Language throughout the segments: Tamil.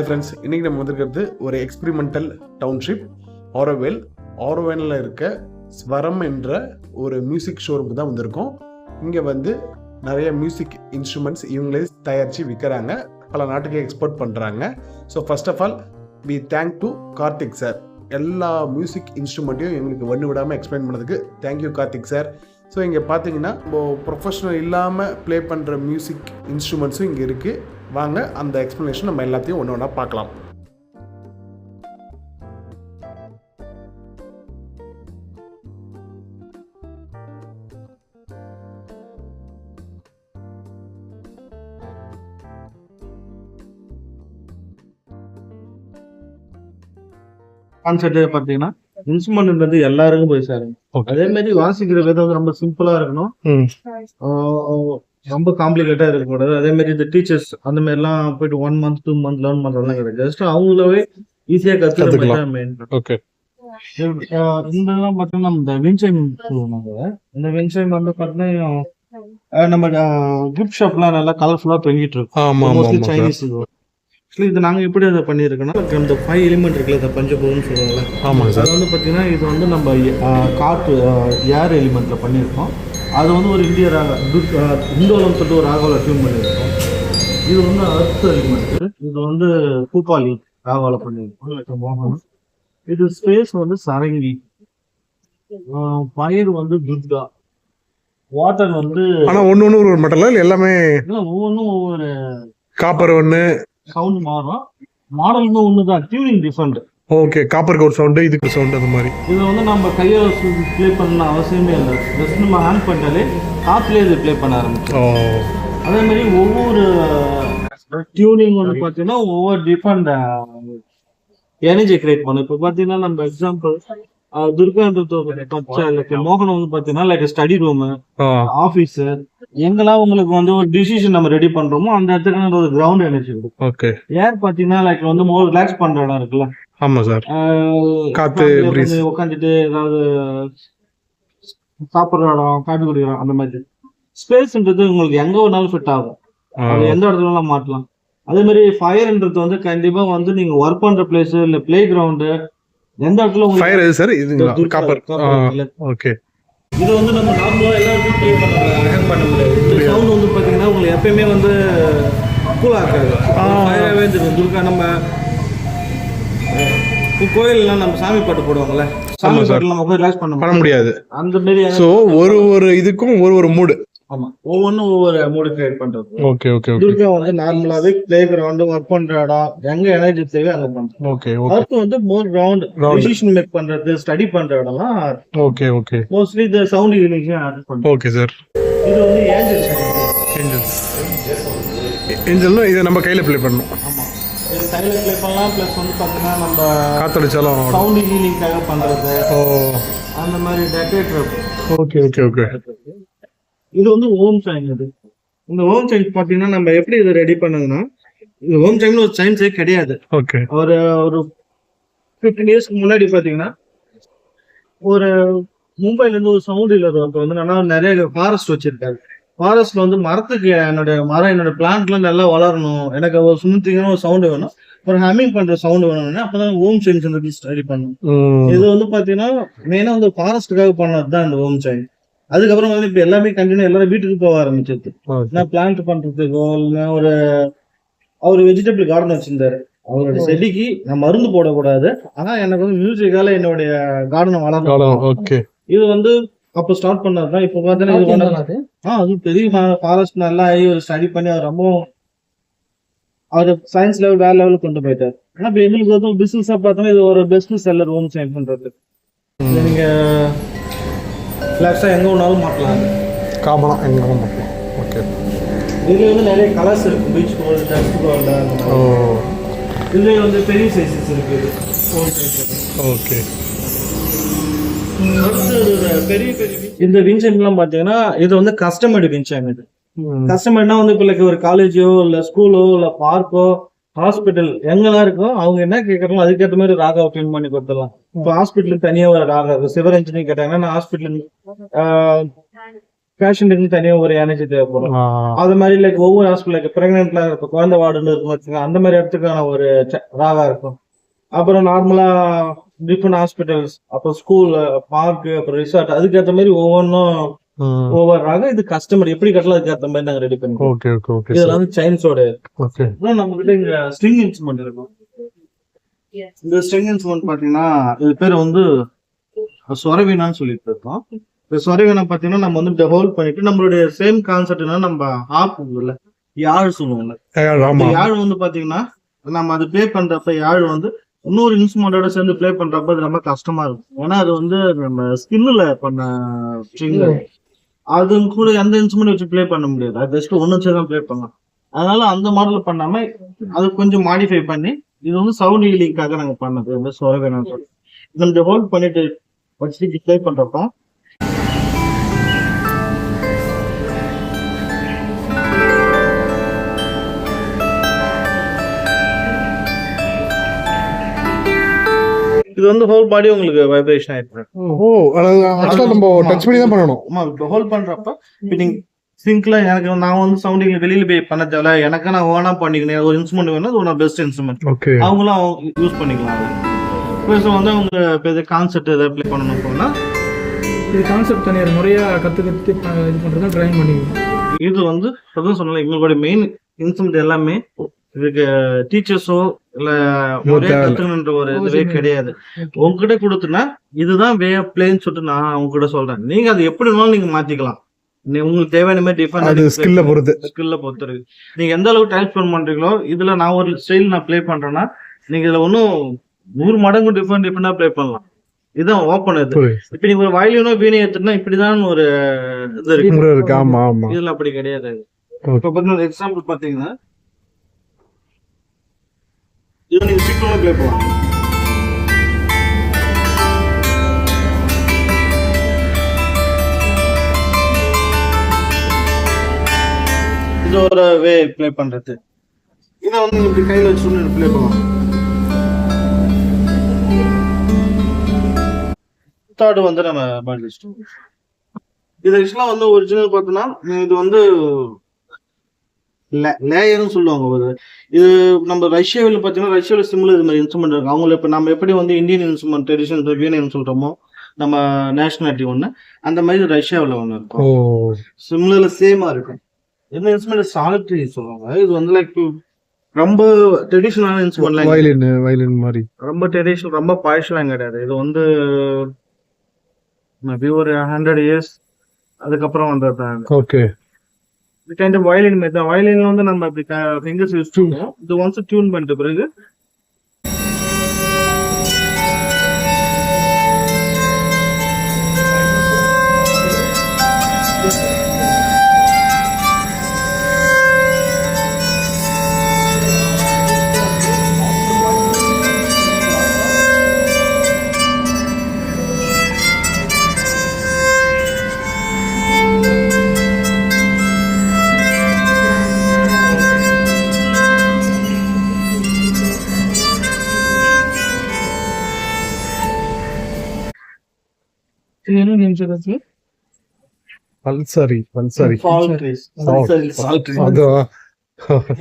ஃப்ரெண்ட்ஸ், இன்றைக்கி நம்ம வந்திருக்கிறது ஒரு எக்ஸ்பிரிமெண்டல் டவுன்ஷிப் ஆரோவேலில் இருக்க ஸ்வரம் என்ற ஒரு மியூசிக் ஷோரூம் தான் வந்திருக்கோம். இங்கே வந்து நிறைய மியூசிக் இன்ஸ்ட்ருமெண்ட்ஸ் இவங்களே தயாரித்து விற்கிறாங்க, பல நாட்டுக்கு எக்ஸ்போர்ட் பண்ணுறாங்க. So first of all we thank to Karthik sir. எல்லா மியூசிக் இன்ஸ்ட்ருமெண்ட்டையும் எங்களுக்கு ஒன்று விடாமல் எக்ஸ்பிளைன் பண்ணதுக்கு தேங்க்யூ கார்த்திக் சார். ஸோ இங்கே பார்த்தீங்கன்னா இப்போ ப்ரொஃபஷனல் இல்லாமல் ப்ளே பண்ணுற மியூசிக் இன்ஸ்ட்ருமெண்ட்ஸும் இங்கே இருக்குது. வாங்க அந்த எக்ஸ்ப்ளனேஷன் நம்ம எல்லாத்தையும் ஒன்று ஒன்றா பார்க்கலாம். கான்செப்ட் பார்த்தீங்கன்னா இன்ஸ்ட்ருமெண்ட் வந்து எல்லாருக்கும் போய் சேரும். அதே மாதிரி வாசிக்கிற விதம் வந்து ரொம்ப சிம்பிளா இருக்கணும், ரொம்ப காம்ப்ளிகேட்டா இருக்கக்கூடாது. அதே மாதிரி இந்த டீச்சர்ஸ் அந்த மாதிரி எல்லாம் போயிட்டு 1 month 2 month லேர்ன் பண்றதுலாம் கிடையாது. ஜஸ்ட் அவங்களவே ஈஸியா கத்துக்கலாம். இதெல்லாம் பார்த்தீங்கன்னா இந்த வின்சைம் சொல்லுவாங்க. இந்த வின்சைம் வந்து பார்த்தீங்கன்னா நம்ம கிஃப்ட் ஷாப்லாம் நல்லா கலர்ஃபுல்லா தொங்கிட்டு இருக்கும். சைனீஸ் இது நாங்கள் எப்படி அதை பண்ணியிருக்கோம்னா, இந்த 5 எலிமெண்ட் இருக்குல்ல, இந்த பஞ்சபூதம்னு சொல்லுவாங்கல்ல. ஆமாம் சார். அது வந்து பார்த்தீங்கன்னா இது வந்து நம்ம காற்று ஏர் எலிமெண்ட்டில் பண்ணியிருக்கோம். அது வந்து ஒரு இந்திய இந்தோலம் சொல்லிட்டு ஒரு ராகாவில் டியூன் பண்ணியிருக்கோம். இது வந்து அர்த் எலிமெண்ட். இது வந்து பூப்பாலி ராகாவில் பண்ணியிருக்கோம். இது ஸ்பேஸ் வந்து சரங்கி, பயிர் வந்து துர்கா, வாட்டர் வந்து ஒன்று ஒரு மெட்டல் எல்லாமே ஒவ்வொன்றும் ஒவ்வொரு காப்பர் ஒன்று சவுண்ட் மாறும். மாடலுமே ஒண்ணுதான், டியூனிங் டிஃபரெண்ட். ஓகே, காப்பருக்கு ஒரு சவுண்டு, இதுக்கு ஒரு சவுண்டு, அந்த மாதிரி. இது வந்து நம்ம கையை ப்ளே பண்ண அவசியமே இல்லை. ஜஸ்ட் நம்ம ஹேண்ட் பண்ணிட்டாலே காத்துலேயே இது ப்ளே பண்ண ஆரம்பிச்சோம். அதே மாதிரி ஒவ்வொரு டியூனிங் வந்து பார்த்தீங்கன்னா ஒவ்வொரு டிஃப்ரெண்ட் எனர்ஜி கிரியேட் பண்ணும். இப்போ பார்த்தீங்கன்னா நம்ம எக்ஸாம்பிள் துர்கான்றது மோகனம் வந்து பார்த்தீங்கன்னா லைக் ஸ்டடி ரூமு, ஆஃபீஸு, எங்கெல்லாம் உங்களுக்கு வந்து ஒரு டிசிஷன் நம்ம ரெடி பண்றோமோ அந்த இடத்துக்கு ஒரு கிரவுண்ட் எனர்ஜி இருக்கும். ஓகே. ஏர் பார்த்தீங்கன்னா லைக் வந்து மோர் ரிலாக்ஸ் பண்ற இடம் இருக்குல்ல. ஆமா சார். காத்து உட்காந்துட்டு ஏதாவது சாப்பிட்ற இடம், காட்டு குடிக்கிறோம், அந்த மாதிரி. ஸ்பேஸ்ன்றது உங்களுக்கு எங்க வேணாலும் ஃபிட் ஆகும், அது எந்த இடத்துல மாட்டலாம். அதே மாதிரி ஃபயர்ன்றது வந்து கண்டிப்பா வந்து நீங்க ஒர்க் பண்ற பிளேஸ் இல்ல பிளே கிரவுண்டு, எந்த இடத்துல ஃபயர் எது சார்? இது காப்பர். ஓகே. இது வந்து நம்ம நார்மலா எல்லாருக்கும் ப்ளே பண்ண முடியாது. இந்த சவுண்ட் வந்து பாத்தீங்கன்னா உங்களுக்கு எப்பயுமே வந்து கூலா இருக்காது, ஃபயராகவே இருந்துருக்கும். துர்கா நம்ம கோயிலெல்லாம் நம்ம சாமி பாட்டு போடுவாங்கல்ல, சாமி பாட்டுல நம்ம போய் ரிலாக்ஸ் பண்ண முடியாது. அந்த மாதிரி ஒரு இதுக்கும் ஒரு மூடு. ஆமா, ஒவ்வொன்றும் ஒவ்வொரு மூடு கிரியேட் பண்றது. Okay okay. துர்கா வந்து நார்மலாவே பிளே கிரவுண்ட், ஒர்க் பண்ற இடம், எங்க எனர்ஜி தேவை அங்க பண்றோம். ஓகே. அதுக்கு வந்து மோர் கிரவுண்ட், டிசிஷன் மேக் பண்றது, ஸ்டடி பண்ற இடம்லாம். Okay okay. மோஸ்ட்லி இந்த சவுண்ட் யூனிட் ஆட் பண்றோம். Okay sir. இது வந்து ஏஞ்சல்னா இதை நம்ம கையில ப்ளே பண்ணணும். ஆமா, இது கையில ப்ளே பண்ணலாம். பிளஸ் வந்து பாத்தீங்கன்னா நம்ம காத்தடிச்சாலும் சவுண்ட் ஹீலிங்காக பண்றது, அந்த மாதிரி டெக்கரேட்டர். Okay okay okay. இது வந்து ஓம் சைன். இந்த ஓம் சைன் பாத்தீங்கன்னா நம்ம எப்படி இதை ரெடி பண்ணதுன்னா, இந்த ஓம் சைன்ல ஒரு சைன்ஸே கிடையாது. ஓகே. ஒரு 15 இயர்ஸ்க்கு முன்னாடி பாத்தீங்கன்னா ஒரு மும்பைல இருந்து ஒரு சவுண்ட் இல்லர் வந்து நல்லா நிறைய ஃபாரஸ்ட் வச்சிருக்காரு. ஃபாரஸ்ட்ல வந்து மரத்துக்கு என்னோட பிளான்ட்லாம் நல்லா வளரணும், எனக்கு ஒரு சுமத்திங்கன்னா ஒரு சவுண்ட் வேணும், ஒரு ஹம்மிங் பண்ற சவுண்ட் வேணும்னா அப்பதான் ஓம் சைன்ஸ் ஸ்டடி பண்ணணும். இது வந்து பாத்தீங்கன்னா மெயினா வந்து ஃபாரஸ்டுக்காக பண்ணது தான் இந்த ஓம் சைன். அதுக்கப்புறம் வந்து இப்ப எல்லாமே கண்டினியூ எல்லாரும் வீட்டுக்கு போக ஆரம்பிச்சிருது. நான் பிளான்ட் பண்றதுக்கோ இல்ல அவர் வெஜிடபிள் கார்டன் வச்சிருந்தாரு. அவரோட செடிக்கு நான் மருந்து போடக்கூடாது, ஆனா எனக்கு வந்து மியூசிக்கால என்னுடைய கார்டனை வளர்க்கணும். இது வந்து அப்ப ஸ்டார்ட் பண்ணதுதான். இப்ப பாத்தீங்கன்னா அது பெரிய ஃபாரஸ்ட் நல்லா ஒரு ஸ்டடி பண்ணி அவர் ரொம்ப அவர் சயின்ஸ் லெவல் வேற லெவலுக்கு கொண்டு போயிட்டாரு. ஆனா இப்ப எங்களுக்கு வந்து பிசினஸா பார்த்தோம்னா இது ஒரு பெஸ்ட் செல்லர் ஹோம் சைன் பண்றது. நீங்க ஃபிளாக்ஸா எங்க வேணாலும் மாட்டலாம், காமனா எங்க வேணாலும் மாட்டலாம். ஓகே. இதுல வந்து நிறைய கலர்ஸ் இருக்கு, பீச் கோல்டு, டஸ்ட் கோல்டு. இதுல வந்து பெரிய சைஸஸ் இருக்கு. ஓகே. பெரிய இந்த வின்சைன்லாம் பாத்தீங்கன்னா இது வந்து கஸ்டமர்டு வின்சைன். இது கஸ்டமர்னா வந்து இப்போ ஒரு காலேஜோ இல்ல ஸ்கூலோ இல்ல பார்க்கோ ஹாஸ்பிட்டல் எங்கெல்லாம் இருக்கோ அவங்க என்ன கேட்கறாங்களோ அதுக்கேற்ற மாதிரி ராகாவை க்ளீன் பண்ணி கொடுத்துடலாம். இப்போ ஹாஸ்பிட்டலுக்கு தனியாக ஒரு ராகா, சிவர் இன்ஜினியர் கேட்டாங்கன்னா நான் ஹாஸ்பிட்டல் பேஷண்ட்டுக்கு தனியா ஒரு எனர்ஜி தேவைப்படும். அது மாதிரி லைக் ஒவ்வொரு ஹாஸ்பிட்டல் பிரெக்னென்ட்ல இருக்கும், குழந்தை வார்டுன்னு இருக்கும் வச்சுக்கோங்க, அந்த மாதிரி இடத்துக்கான ஒரு ராகா இருக்கும். அப்புறம் நார்மலா டிஃப்ரெண்ட் ஹாஸ்பிட்டல்ஸ், அப்புறம் ஸ்கூல், பார்க், அப்புறம் ரிசார்ட், அதுக்கேற்ற மாதிரி ஒவ்வொன்றும் ஒவ்வொரு ராகம். இது கஸ்டமர் எப்படி கட்டலாம் அதுக்கேற்ற மாதிரி நாங்க ரெடி பண்ணுவோம். இதுல வந்து சைன்ஸோட நம்ம கிட்ட இங்க ஸ்ட்ரிங் இன்ஸ்ட்ருமெண்ட் இருக்கும். இந்த ஸ்ட்ரிங் இன்ஸ்ட்ருமெண்ட் பாத்தீங்கன்னா இது பேர் வந்து சொரவீணான்னு சொல்லிட்டு இருக்கோம். இந்த சொரவீணா பாத்தீங்கன்னா நம்ம வந்து ஹோல்ட் பண்ணிட்டு நம்மளுடைய சேம் கான்செப்ட்னா நம்ம ஹார்ப் இல்ல யாழ் சொல்லுவோம்ல, யாழ் வந்து பாத்தீங்கன்னா நம்ம அது ப்ளே பண்றப்ப யாழ் வந்து இன்னொரு இன்ஸ்ட்ருமெண்டோட சேர்ந்து ப்ளே பண்றப்ப அது ரொம்ப கஷ்டமா இருக்கும். ஏன்னா அது வந்து நம்ம ஸ்கின்ல பண்ண ஸ்ட்ரிங், அது கூட எந்த இன்ஸ்ட்ருமெண்ட் வச்சு ப்ளே பண்ண முடியாது. அது ஜஸ்ட் ஒன்னு வச்சு தான் ப்ளே பண்ணலாம். அதனால அந்த மாடல் பண்ணாம அது கொஞ்சம் மாடிஃபை பண்ணி இது வந்து சவுண்ட் ஹீலிங்காக நாங்க பண்ணது இந்த சொரவீணா. நம்ம ஹோல்ட் பண்ணிட்டு வச்சுட்டு ப்ளே பண்றப்ப இது வந்து ஹோல் பாடி உங்களுக்கு வைப்ரேஷன் ஆயிருக்கு. நம்ம டச் பண்ணி தான் பண்ணணும். ஆமா, ஹோல்ட் பண்றப்ப இப்ப நீங்க சிங்க்ல எனக்கு நான் வந்து சவுண்டிங் வெளியில போய் பண்ண தேவை, எனக்கு நான் ஓனா பண்ணிக்கணும். ஒரு இன்ஸ்ட்ருமெண்ட் வேணும், அது ஒரு பெஸ்ட் இன்ஸ்ட்ருமெண்ட், அவங்களும் யூஸ் பண்ணிக்கலாம். ப்ளஸ் வந்து அவங்க இப்போ கான்செப்ட் எதாவது ப்ளே பண்ணணும் போனா இது கான்செப்ட் தனியார் முறையா கத்துக்கிட்டு இது பண்றதா ட்ரைன் பண்ணிக்கணும். இது வந்து அதான் சொன்னல, எங்களுடைய மெயின் இன்ஸ்ட்ருமெண்ட் எல்லாமே இதுக்கு டீச்சர்ஸோ இல்ல முறையா கத்துக்கணுன்ற ஒரு இதுவே கிடையாது. உங்ககிட்ட கொடுத்துனா இதுதான் வே ஆஃப் பிளேன்னு சொல்லிட்டு நான் உங்ககிட்ட சொல்றேன். நீங்க அது எப்படி வேணாலும் நீங்க மாத்திக்கலாம். உங்களுக்கு தேவையான மாதிரி டிஃபரெண்ட் ஸ்கில்ல பொறுத்து இருக்கு. நீங்க எந்த அளவுக்கு டைம் ஸ்பெண்ட் பண்றீங்களோ, இதுல நான் ஒரு ஸ்டைல் நான் ப்ளே பண்றேன்னா நீங்க இதுல ஒன்னும் 100 மடங்கு டிஃபரெண்டா ப்ளே பண்ணலாம். இதுதான் ஓப்பன். இது இப்ப நீங்க ஒரு வயலினோ வீணை எடுத்துனா இப்படிதான் ஒரு இது இருக்கு. இதுல அப்படி கிடையாது. இப்ப பாத்தீங்கன்னா எக்ஸாம்பிள் பாத்தீங்கன்னா இது நீங்க சீக்கிரமா ப்ளே பண்ணலாம். இது ஒரு வே ப்ளே பண்றது. இதை வந்து இப்படி கையில வச்சு ப்ளே பண்ணலாம். தேர்ட் வந்து நம்ம பாடிஸ்ட். இது ஆக்சுவலா வந்து ஒரிஜினல் பார்த்தோம்னா இது வந்து லேயர்னு சொல்லுவாங்க. இது நம்ம ரஷ்யாவில் பார்த்தீங்கன்னா ரஷ்யாவில் சிம்ல இது மாதிரி இன்ஸ்ட்ருமெண்ட் இருக்கு. அவங்கள இப்போ நம்ம எப்படி வந்து இந்தியன் இன்ஸ்ட்ருமெண்ட் ட்ரெடிஷனல் வீணைன்னு சொல்றோமோ நம்ம நேஷனாலிட்டி ஒன்று, அந்த மாதிரி ரஷ்யாவில் ஒன்று இருக்கும். சிம்லர்ல சேமா இருக்கும். இந்த இன்ஸ்ட்ருமெண்ட் சாலிட்ரி சொல்லுவாங்க. இது வந்து லைக் ரொம்ப ட்ரெடிஷனலான இன்ஸ்ட்ருமெண்ட், வயலின் மாதிரி ரொம்ப ட்ரெடிஷனல், ரொம்ப பாய்ச்சலாம் கிடையாது. இது வந்து மேபி ஒரு 100 years அதுக்கப்புறம் வந்தது. ஓகே, இது கைண்ட் ஆஃப் வயலின் மாதிரி தான். வயலின்ல வந்து நம்ம இப்படி ஃபிங்கர்ஸ் யூஸ் பண்ணுவோம். இது ஒன்ஸ் டியூன் பண்ணிட்ட பிறகு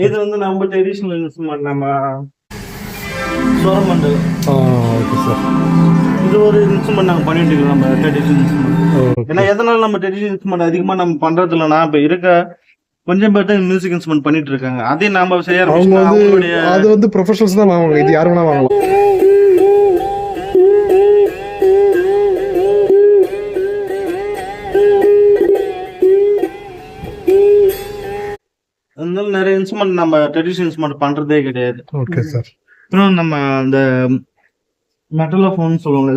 இது வந்து நம்ம ட்ரெடிஷனல் இன்ஸ்ட்ருமெண்ட், நம்ம சோரமண்டல். இது ஒரு இன்ஸ்ட்ருமெண்ட் நாங்க பண்ணிட்டு இருக்கோம், நம்ம ட்ரெடிஷனல் இன்ஸ்ட்ருமெண்ட். ஏன்னா எதனால நம்ம ட்ரெடிஷனல் இன்ஸ்ட்ருமெண்ட் அதிகமா நம்ம பண்றது இல்லைன்னா, இப்ப இருக்க கொஞ்சம் பேர் தான் மியூசிக் இன்ஸ்ட்ருமெண்ட் பண்ணிட்டு இருக்காங்க. அதே நாம செய்ய அது வந்து ப்ரொஃபஷனல்ஸ் தான் வாங்குவாங்க. இது யாரு வேணா வாங்கலாம். நிறைய இன்ஸ்ட்ருமெண்ட் நம்ம ட்ரெடிஷனல் இன்ஸ்ட்ருமெண்ட் பண்றதே கிடையாது. Okay sir. அப்புறம் நம்ம அந்த மெட்டலோஃபோன் சொல்லுவாங்க,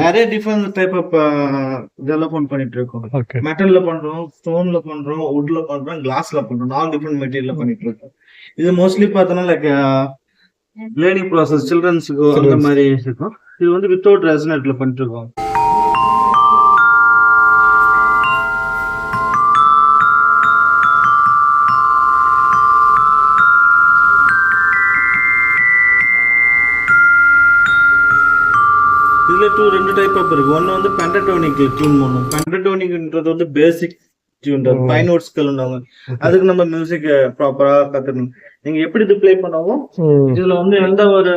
நிறைய டிஃபரெண்ட் டைப் ஆஃப் ஜெலோஃபோன் பண்ணிட்டு இருக்கோம். மெட்டல்ல பண்றோம், ஸ்டோன்ல பண்றோம், வுட்ல பண்றோம், கிளாஸ்ல பண்றோம், 4 டிஃபரெண்ட் மெட்டீரியல்ல பண்ணிட்டு இருக்கோம். இது மோஸ்ட்லி பார்த்தோன்னா லைக் லேர்னிங் ப்ராசஸ் சில்ட்ரன்ஸுக்கு அந்த மாதிரி இருக்கும். இது வந்து வித்தவுட் ரெசனேட்ல பண்ணிட்டு இருக்கோம். இதில் ரெண்டு டைப் ஆஃப் இருக்குது. ஒன்று வந்து பென்டடோனிக் டியூன் பண்ணும். பென்டடோனிக்ன்றது வந்து பேசிக் டியூன், ஃபைன் நோட்ஸ்கள்ன்றாங்க. அதுக்கு நம்ம மியூசிக் ப்ராப்பராக கற்றுக்கணும். நீங்கள் எப்படி இது ப்ளே பண்ணாலும் இதில் வந்து எந்த ஒரு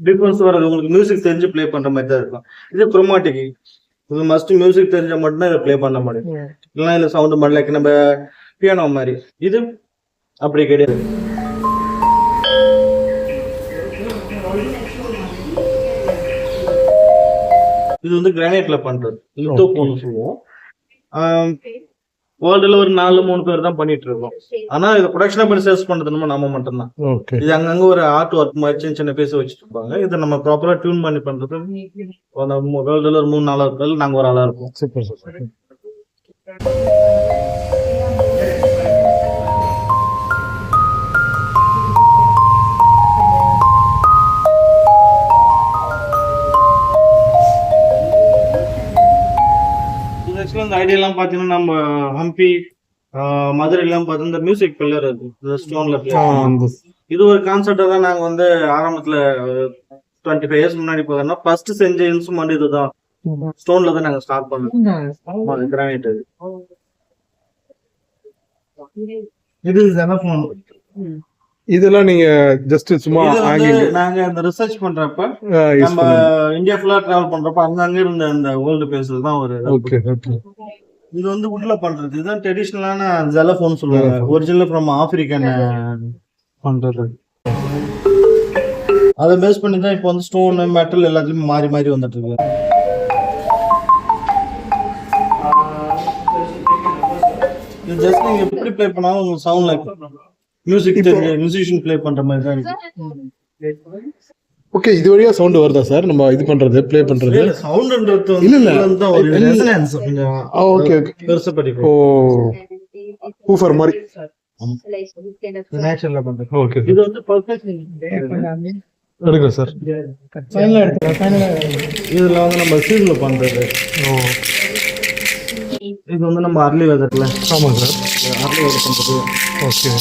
டிஃபரன்ஸ் வராது. உங்களுக்கு மியூசிக் தெரிஞ்சு ப்ளே பண்ணுற மாதிரி தான் இருக்கும். இது குரோமாட்டிக். இது மஸ்ட் மியூசிக் தெரிஞ்சால் மட்டும்தான் இதை ப்ளே பண்ண முடியும். இல்லைன்னா இதில் சவுண்டு மாதிரி லைக் நம்ம பியானோ மாதிரி. இது அப்படி கிடையாது. இது வந்து கிரானைட்ல பண்றது, லித்தோஃபோன் சொல்லுவோம். வேர்ல்டுல ஒரு 4-3 பேர் தான் பண்ணிட்டு இருக்கோம். ஆனா இது ப்ரொடக்ஷனா பண்ணி சேல்ஸ் பண்றது நம்ம மட்டும்தான். இது அங்கங்க ஒரு ஆர்ட் ஒர்க் மாதிரி சின்ன சின்ன பேச வச்சுட்டு இருப்பாங்க. இதை நம்ம ப்ராப்பரா டியூன் பண்ணி பண்றது வேர்ல்டுல ஒரு 3-4 பேர் நாங்க ஒரு ஆளா இருப்போம். Super super. இந்த ஐடியாலாம் பாத்தீங்கன்னா நம்ம ஹம்பி மதுரைலாம் பார்த்தீங்கன்னா இந்த மியூசிக் பில்லர் இருக்கு ஸ்டோன்ல. இது ஒரு கான்செப்டா தான் நாங்க வந்து ஆரம்பத்துல 25 இயர்ஸ் முன்னாடி போதோம்னா ஃபர்ஸ்ட் செஞ்ச இன்ஸ்ட்ருமெண்ட் இதுதான். ஸ்டோன்ல தான் நாங்க ஸ்டார்ட் பண்ணோம். கிரானைட் இது ஜெனோஃபோன். இதெல்லாம் நீங்க ஜஸ்ட் சும்மா நாங்க இந்த ரிசர்ச் பண்றப்ப நம்ம இந்தியா ஃபுல்லா டிராவல் பண்றப்ப அங்கங்க இருந்த அந்த ஓல்டு பிளேசஸ் தான் ஒரு. இது வந்து உள்ள பண்றது இதுதான் ட்ரெடிஷனலான ஜெலோஃபோன் சொல்லுவாங்க. ஒரிஜினல் ஃப்ரம் ஆப்பிரிக்கன் பண்றது. அதை பேஸ் பண்ணி தான் இப்போ வந்து ஸ்டோன் மெட்டல் எல்லாத்தையும் மாறி மாறி வந்துட்டு இருக்கு. இது ஜஸ்ட் நீங்க எப்படி ப்ளே பண்ணாலும் உங்களுக்கு சவுண்ட் லைக் மியூசிஷியன் ப்ளே பண்ற மாதிரி தான் இருக்கு. ஓகே, இது வழியா சவுண்ட் வருதா சார் நம்ம இது பண்றது ப்ளே பண்றது? சவுண்ட்ன்றது இல்ல ஒரு ரெசனன்ஸ் கொஞ்சம். ஓகே ஓகே, பெருசா படிக்கும். ஓ ஊஃபர் மாதிரி நேச்சுரலா பண்றது. ஓகே, இது வந்து பர்ஃபெக்ட் எடுங்க சார். ஃபைனலா எடுத்துக்கலாம். ஃபைனலா இதுல வந்து நம்ம சீல்ல பண்றது. இது வந்து நம்ம அர்லி வெதர்ல. ஆமாம் சார், அர்லி வெதர் பண்றது. ஓகே.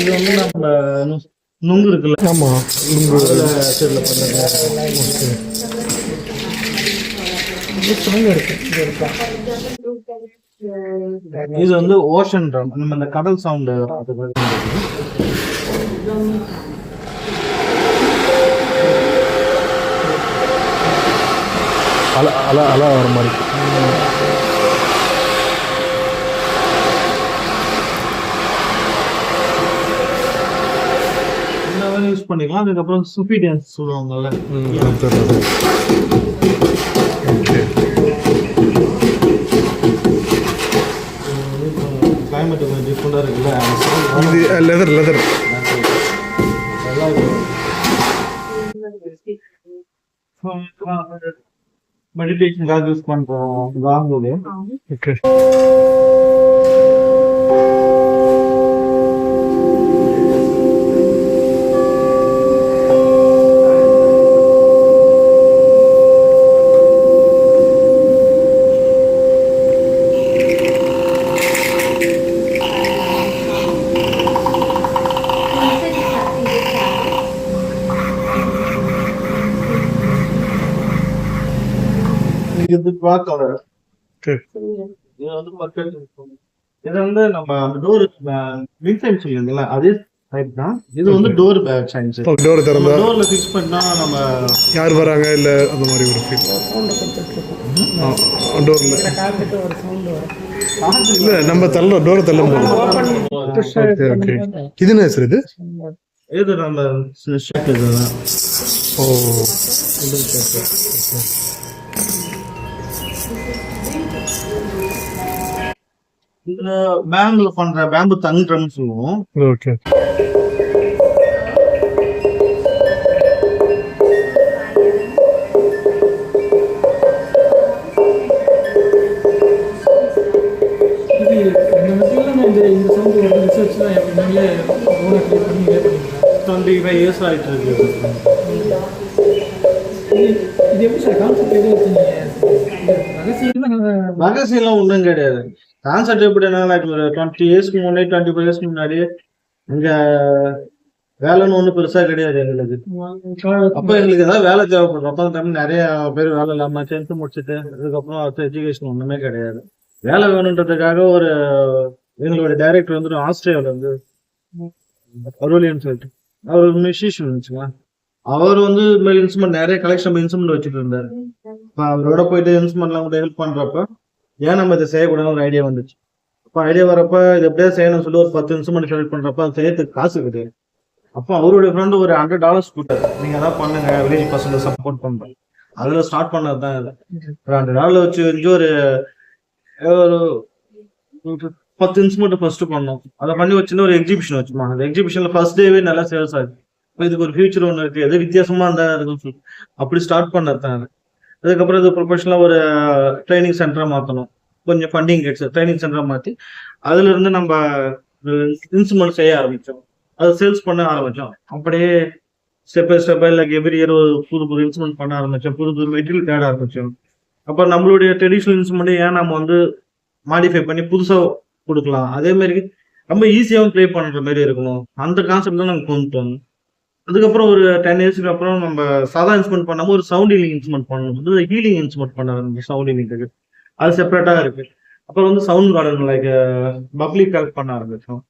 இது வந்து நம்ம நுங்கு இருக்குல்ல, ஆமா, அதுல சீல்ல பண்றது. இது வந்து ஓஷன் ட்ரம், நம்ம இந்த கடல் சவுண்ட். அல அல அல வர மாதிரி. யூஸ் பண்ணிக்கலாம். அதுக்கப்புறம் சுஃபி டான்ஸ் சொல்லுவாங்கல்ல. கிளைமேட் கொஞ்சம் டிஃப்ரெண்டா இருக்குல்ல. இது லெதர் லெதர் மெடிடேஷனுக்காக யூஸ் பண்றோம். வாங்குது. ஓகே. இது பிளாக் கலர். இது வந்து பர்ஃபெக்ட். இது வந்து நம்ம அந்த டோர் விண்ட் சைன் சொல்லுவீங்கல்ல, அதே டைப் தான். இது வந்து டோர் பேக் சைன்ஸ். டோர் திறந்தா டோர்ல ஃபிக்ஸ் பண்ணா நம்ம யார் வராங்க இல்ல அந்த மாதிரி ஒரு ஃபீல். டோர்ல இல்ல நம்ம தள்ள டோரை தள்ள முடியும். Okay okay. இது என்ன சார்? இது நம்ம ஷர்ட் இதுதான். ஓ, இதுல பேம்புல பண்ற பேம்பு தங் ட்ரம் சொல்லுவோம். ஓகே. இந்த சவுண்ட் வந்து ரிசர்ச்லாம் எப்படினாலே 25 இயர்ஸ் ஆயிட்டு இருக்கு. இது எப்படி சார் கான்செப்ட் எது வச்சுங்க? ரகசியம்லாம் ஒன்றும் கிடையாது. கான்செப்ட் எப்படின்னா 20 இயர்ஸ்க்கு முன்னாடி 25 இயர்ஸ்க்கு முன்னாடி இங்க வேலைன்னு ஒன்றும் பெருசா கிடையாது எங்களுக்கு. அப்ப எங்களுக்கு ஏதாவது வேலை தேவைப்படும். அப்ப அந்த டைம் நிறைய பேர் வேலை இல்லாம 10th முடிச்சுட்டு அதுக்கப்புறம் அடுத்த எஜுகேஷன் ஒண்ணுமே கிடையாது. வேலை வேணுன்றதுக்காக ஒரு எங்களோட டைரக்டர் வந்து ஆஸ்திரேலியாவில் வந்து அருளியன்னு சொல்லிட்டு அவர் மியூசிஷியன் வச்சுக்கலாம். அவர் வந்து இந்த மாதிரி இன்ஸ்ட்ருமெண்ட் நிறைய கலெக்ஷன் இன்ஸ்ட்ருமெண்ட் வச்சுட்டு இருந்தாரு. அவரோட போயிட்டு இன்ஸ்ட்ருமெண்ட்லாம் கூட ஹெல்ப் பண்றப்ப ஏன் நம்ம இதை செய்யக்கூடாது ஒரு ஐடியா வந்துச்சு. அப்போ ஐடியா வரப்ப இது எப்படியா செய்யணும்னு சொல்லி ஒரு 10 இன்ஸ்ட்ருமெண்ட் செலக்ட் பண்றப்ப அது செய்யறதுக்கு காசு கிடையாது. அப்போ அவருடைய ஃப்ரெண்டு ஒரு $100 கொடுத்தாரு, நீங்க அதான் பண்ணுங்க, வில்லேஜ் பசங்க சப்போர்ட் பண்றேன். அதுல ஸ்டார்ட் பண்ணது தான் இது. ஒரு $100 வச்சு ஒரு 10 இன்ஸ்ட்ருமெண்ட் ஃபர்ஸ்ட் பண்ணோம். அதை பண்ணி வச்சுன்னு ஒரு எக்ஸிபிஷன் வச்சுமா. அந்த எக்ஸிபிஷன்ல ஃபர்ஸ்ட் டேவே நல்லா சேல்ஸ் ஆகுது. இதுக்கு ஒரு ஃபியூச்சர் ஒன்று இருக்கு, எது வித்தியாசமா இருந்தா இருக்குன்னு சொல்லி அப்படி ஸ்டார்ட் பண்ணது தான். அதுக்கப்புறம் இது ப்ரொஃபஷனலா ஒரு ட்ரைனிங் சென்டரா மாற்றணும். கொஞ்சம் ஃபண்டிங் கிடைச்சு ட்ரைனிங் சென்டரா மாற்றி அதுல இருந்து நம்ம இன்ஸ்ட்ருமெண்ட் செய்ய ஆரம்பிச்சோம். அதை சேல்ஸ் பண்ண ஆரம்பிச்சோம். அப்படியே step by step like every year ஒரு புது இன்ஸ்ட்ருமெண்ட் பண்ண ஆரம்பிச்சோம். புது மெட்டீரியல் தேட ஆரம்பிச்சோம். அப்போ நம்மளுடைய ட்ரெடிஷ்னல் இன்ஸ்ட்ருமெண்ட் ஏன் நம்ம வந்து மாடிஃபை பண்ணி புதுசா கொடுக்கலாம், அதே மாதிரி ரொம்ப ஈஸியாகவும் ப்ளே பண்ற மாதிரி இருக்கணும், அந்த கான்செப்ட் தான் நாங்கள் கொண்டு வந்தோம். அதுக்கப்புறம் ஒரு 10 இயர்ஸ்க்கு அப்புறம் நம்ம சாதா இன்ஸ்ட்ருமெண்ட் பண்ணாம ஒரு சவுண்ட் ஹீலிங் இன்ஸ்ட்ருமெண்ட் பண்ணணும். ஹீலிங் இன்ஸ்ட்ருமெண்ட் பண்ண ஆரம்பிச்சு சவுண்ட் ஹீலிங்க்கு அது செப்பரேட்டா இருக்கு. அப்புறம் வந்து சவுண்ட் கார்டன் லைக் பப்ளிக்காக பண்ண ஆரம்பிச்சோம்.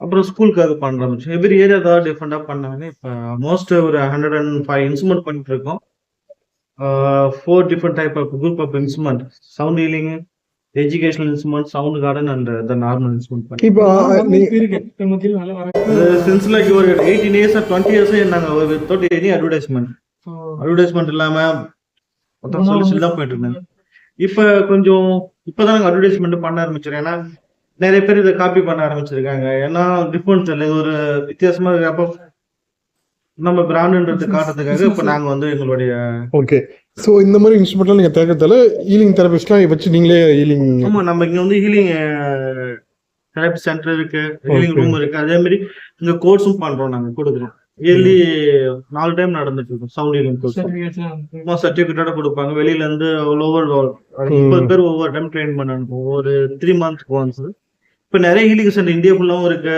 அப்புறம் ஸ்கூலுக்காக பண்ண ஆரம்பிச்சோம். எவ்ரி இயர் ஏதாவது டிஃப்ரெண்டா பண்ணாங்க. இப்போ மோஸ்ட் ஒரு 105 இன்ஸ்ட்ருமெண்ட் பண்ணிட்டு இருக்கோம். 4 different type of group of instrument: sound healing, educational instrument, sound garden and the normal instrument. இப்போ சின்ஸ் லைக் ஒரு 18 years or 20 years நாங்கள் வித்தவுட் எனி அட்வர்டைஸ்மெண்ட் இல்லாம சொல்லி தான் போயிட்டு இருந்தேன். இப்போ கொஞ்சம் இப்போதான் நாங்கள் அட்வர்டைஸ்மெண்ட் பண்ண ஆரம்பிச்சிருக்கோம். ஏன்னா நிறைய பேர் இதை காப்பி பண்ண ஆரம்பிச்சிருக்காங்க. ஏன்னா டிஃபரன்ஸ் இல்லை, ஒரு வித்தியாசமா இருக்கு. அப்போ நம்ம பிராண்டுன்றது காட்டுறதுக்காக இப்போ நாங்கள் வந்து எங்களுடைய ஓகே. ஸோ இந்த மாதிரி இன்ஸ்ட்ருமெண்ட்லாம் நீங்கள் தேக்கிறதால ஹீலிங் தெரபிஸ்ட்லாம் வச்சு நீங்களே ஹீலிங். ஆமாம், நம்ம இங்கே வந்து ஹீலிங் தெரப்பி சென்டர் இருக்கு, ஹீலிங் ரூம் இருக்கு. அதே மாதிரி இங்கே கோர்ஸும் பண்றோம், நாங்கள் கொடுக்குறோம். இயர்லி 4 டைம் நடந்துட்டு இருக்கோம் சவுண்ட் ஹீலிங் கோர்ஸ். சர்டிஃபிகேட்டோட கொடுப்பாங்க. வெளியில இருந்து ஓவர் 30 பேர் ஒவ்வொரு டைம் ட்ரெயின் பண்ண அனுப்புவோம், ஒரு 3 months ஒன்ஸ். இப்போ நிறைய ஹீலிங் சென்டர் இந்தியா ஃபுல்லாவும் இருக்கு.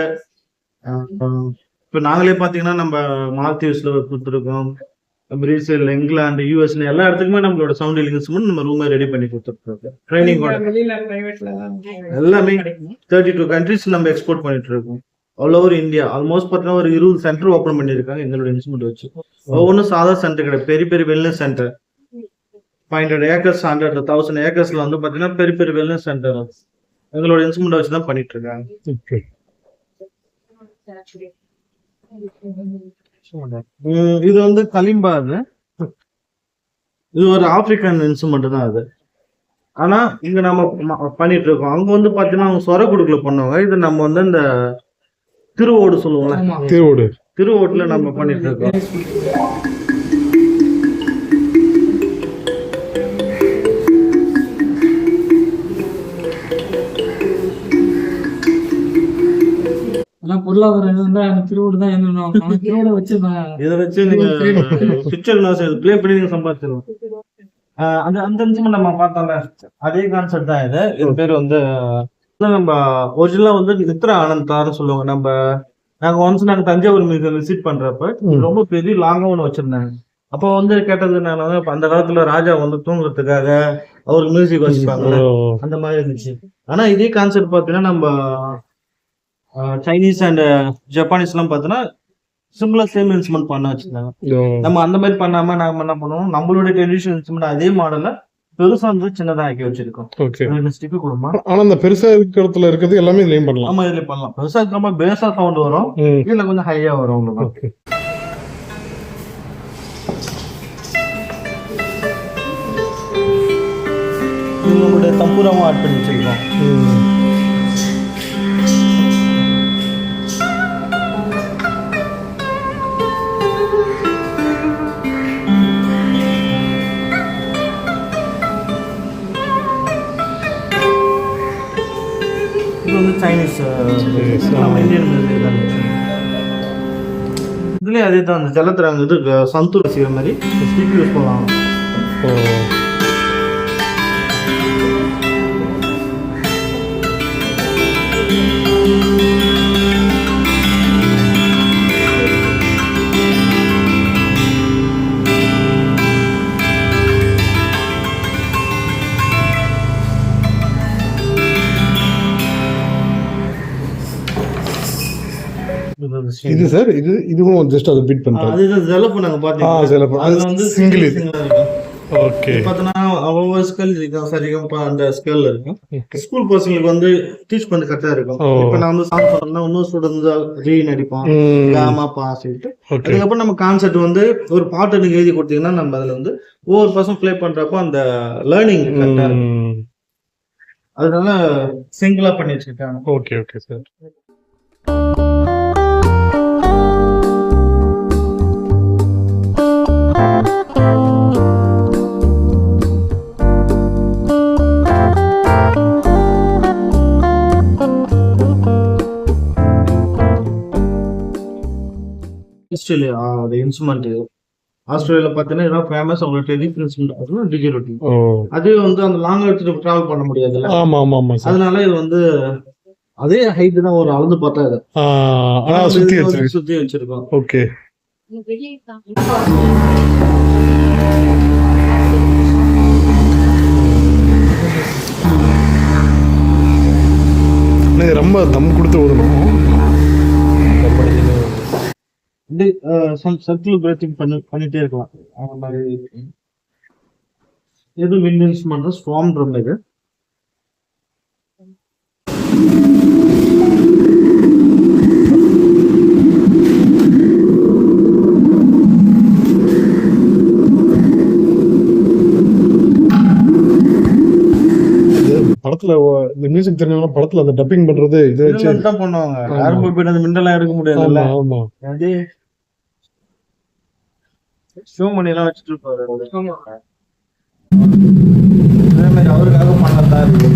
இப்போ நாங்களே பார்த்தீங்கன்னா நம்ம மால்தீவ்ஸ்ல கொடுத்துருக்கோம், பிரேசில், இங்கிலாந்து, யூஎஸ்ல எல்லா இடத்துக்குமே நம்மளோட சவுண்ட் ஹீலிங் இன்ஸ்ட்ருமெண்ட் நம்ம ரூமை ரெடி பண்ணி கொடுத்துருக்கோம். ட்ரைனிங்கோட எல்லாமே 32 countries நம்ம எக்ஸ்போர்ட் பண்ணிட்டு இருக்கோம். All over India. ஆல்மோஸ்ட் பார்த்தீங்கன்னா ஒரு 20 சென்டர் ஓப்பன் பண்ணியிருக்காங்க எங்களோட இன்ஸ்ட்ருமெண்ட் வச்சு. ஒவ்வொன்றும் சாதா சென்டர் கிடையாது, பெரிய பெரிய வெல்னஸ் சென்டர். 500 acres 100,000 acresல வந்து பார்த்தீங்கன்னா பெரிய பெரிய வெல்னஸ் சென்டர் எங்களோட இன்ஸ்ட்ருமெண்ட் வச்சு தான் பண்ணிட்டு இருக்காங்க. இது வந்து கலிம்பா. இது ஒரு ஆப்பிரிக்கன் இன்ஸ்ட்ருமெண்ட் தான் அது. ஆனா இங்க நம்ம பண்ணிட்டு இருக்கோம். அங்க வந்து பாத்தீங்கன்னா அவங்க சொர குடுக்கல பண்ணுவாங்க. இது நம்ம வந்து இந்த திருவோடு சொல்லுவோம்ல, திருவோட்டுல நம்ம பண்ணிட்டு இருக்கோம். பொருளாதாரம் திருவோடு தான் இதை வச்சு நீங்க பிக்சர் பிளே பண்ணி நீங்க சம்பாதிச்சிருவோம். அந்த இன்ஸ்ட்ருமெண்ட் நம்ம பார்த்தோம்ல அதே கான்செப்ட் தான் இது. இது பேர் வந்து நம்ம ஒரிஜினலா வந்து நித்ரா ஆனந்தான்னு சொல்லுவாங்க. நாங்க ஒன்ஸ் நாங்க தஞ்சாவூர் மியூசியம் விசிட் பண்றப்ப ரொம்ப பெரிய லாங்கா ஒன்று வச்சிருந்தாங்க. அப்போ வந்து கேட்டது நான் அந்த காலத்துல ராஜா வந்து தூங்குறதுக்காக அவருக்கு மியூசிக் வச்சுப்பாங்க, அந்த மாதிரி இருந்துச்சு. ஆனா இதே கான்செப்ட் பார்த்தீங்கன்னா நம்ம சைனீஸ் அண்ட் ஜப்பானீஸ் எல்லாம் பார்த்தோன்னா சிம்பிளா சேம் இன்ஸ்ட்ருமெண்ட் பண்ண வச்சிருந்தாங்க. நம்ம அந்த மாதிரி பண்ணாம நாம என்ன பண்ணுவோம், நம்மளுடைய ட்ரெடிஷனல் இன்ஸ்ட்ருமெண்ட் அதே மாடல்ல பெருசா வந்து சின்னதா ஆக்கி வச்சிருக்கோம். ஆனா அந்த பெருசா இருக்கிறதுல இருக்கிறது எல்லாமே இதுலயும் பண்ணலாம். ஆமா, இதுல பண்ணலாம். பெருசா இருக்கிற பேஸா சவுண்ட் வரும், இதுல கொஞ்சம் ஹையா வரும் உங்களுக்கு. நம்மளுடைய தம்பூராவும் ஆட் பண்ணி வச்சிருக்கோம். சைனீஸ் இந்தியன் மியூசிக் தான். இதுலயே அதே தான், அந்த ஜலத்துல இது சந்தூர் செய்யற மாதிரி ஸ்டிக் யூஸ் பண்ணலாம். இது சார் இதுவும் ஜஸ்ட் அதை பீட் பண்றது. அது ஜலப்பு நாங்க பாத்தீங்கன்னா ஜலப்பு. அதுல வந்து single single இருக்கும். ஓகே. பாத்தீங்கன்னா ஒவ்வொரு ஸ்கேல் இருக்கும், சரிகம அந்த ஸ்கேல்ல இருக்கும். ஸ்கூல் பசங்களுக்கு வந்து டீச் பண்ண கரெக்டா இருக்கும். இப்ப நான் வந்து சாங் பண்ணா இன்னொரு ஸ்டூடெண்ட் ரீன் அடிப்பான் காமா பா சொல்லிட்டு, அதுக்கப்புறம் நம்ம கான்செப்ட் வந்து ஒரு பாட்டு நீங்க எழுதி கொடுத்தீங்கன்னா நம்ம அதுல வந்து ஒவ்வொரு பர்சன் ப்ளே பண்றப்போ அந்த லேர்னிங் கரெக்டா இருக்கும். அதனால சிங்கிளா பண்ணி வச்சிருக்காங்க. Okay okay sir. Australia instrument ஆஸ்திரேலியால பாத்தீங்கன்னா இதான் ஃபேமஸ். அவங்களோட ட்ரெடிஷனல் இன்ஸ்ட்ருமெண்ட் பார்த்தீங்கன்னா டிஜிரோட்டி. அது வந்து அந்த லாங் எடுத்துட்டு டிராவல் பண்ண முடியாதுல்ல. ஆமா ஆமா ஆமா சார். அதனால இது வந்து அதே ஹைட் தான், ஒரு அளந்து பார்த்தா இது சுத்தி வச்சிருக்கோம். ஓகே. ரொம்ப தம் கொடுத்து ஓடணும். சர்க்கிள் பிரேத்திங் பண்ணிட்டே இருக்கலாம். அந்த மாதிரி எது விண்ட் இன்ஸ்ட்ருமெண்ட் ஸ்ட்ராங் ட்ரம் இது. படத்துல இந்த மியூசிக் தெரிஞ்சவங்க படத்துல அந்த டப்பிங் பண்றது இது தான் பண்ணுவாங்க. யாரும் போய் அந்த மிண்டெல்லாம் எடுக்க முடியாது. ஆமா. அதே ஷோ மணி எல்லாம் வச்சுட்டு இருப்பாரு. அதே மாதிரி அவருக்காக பண்ணதான் இருக்கு.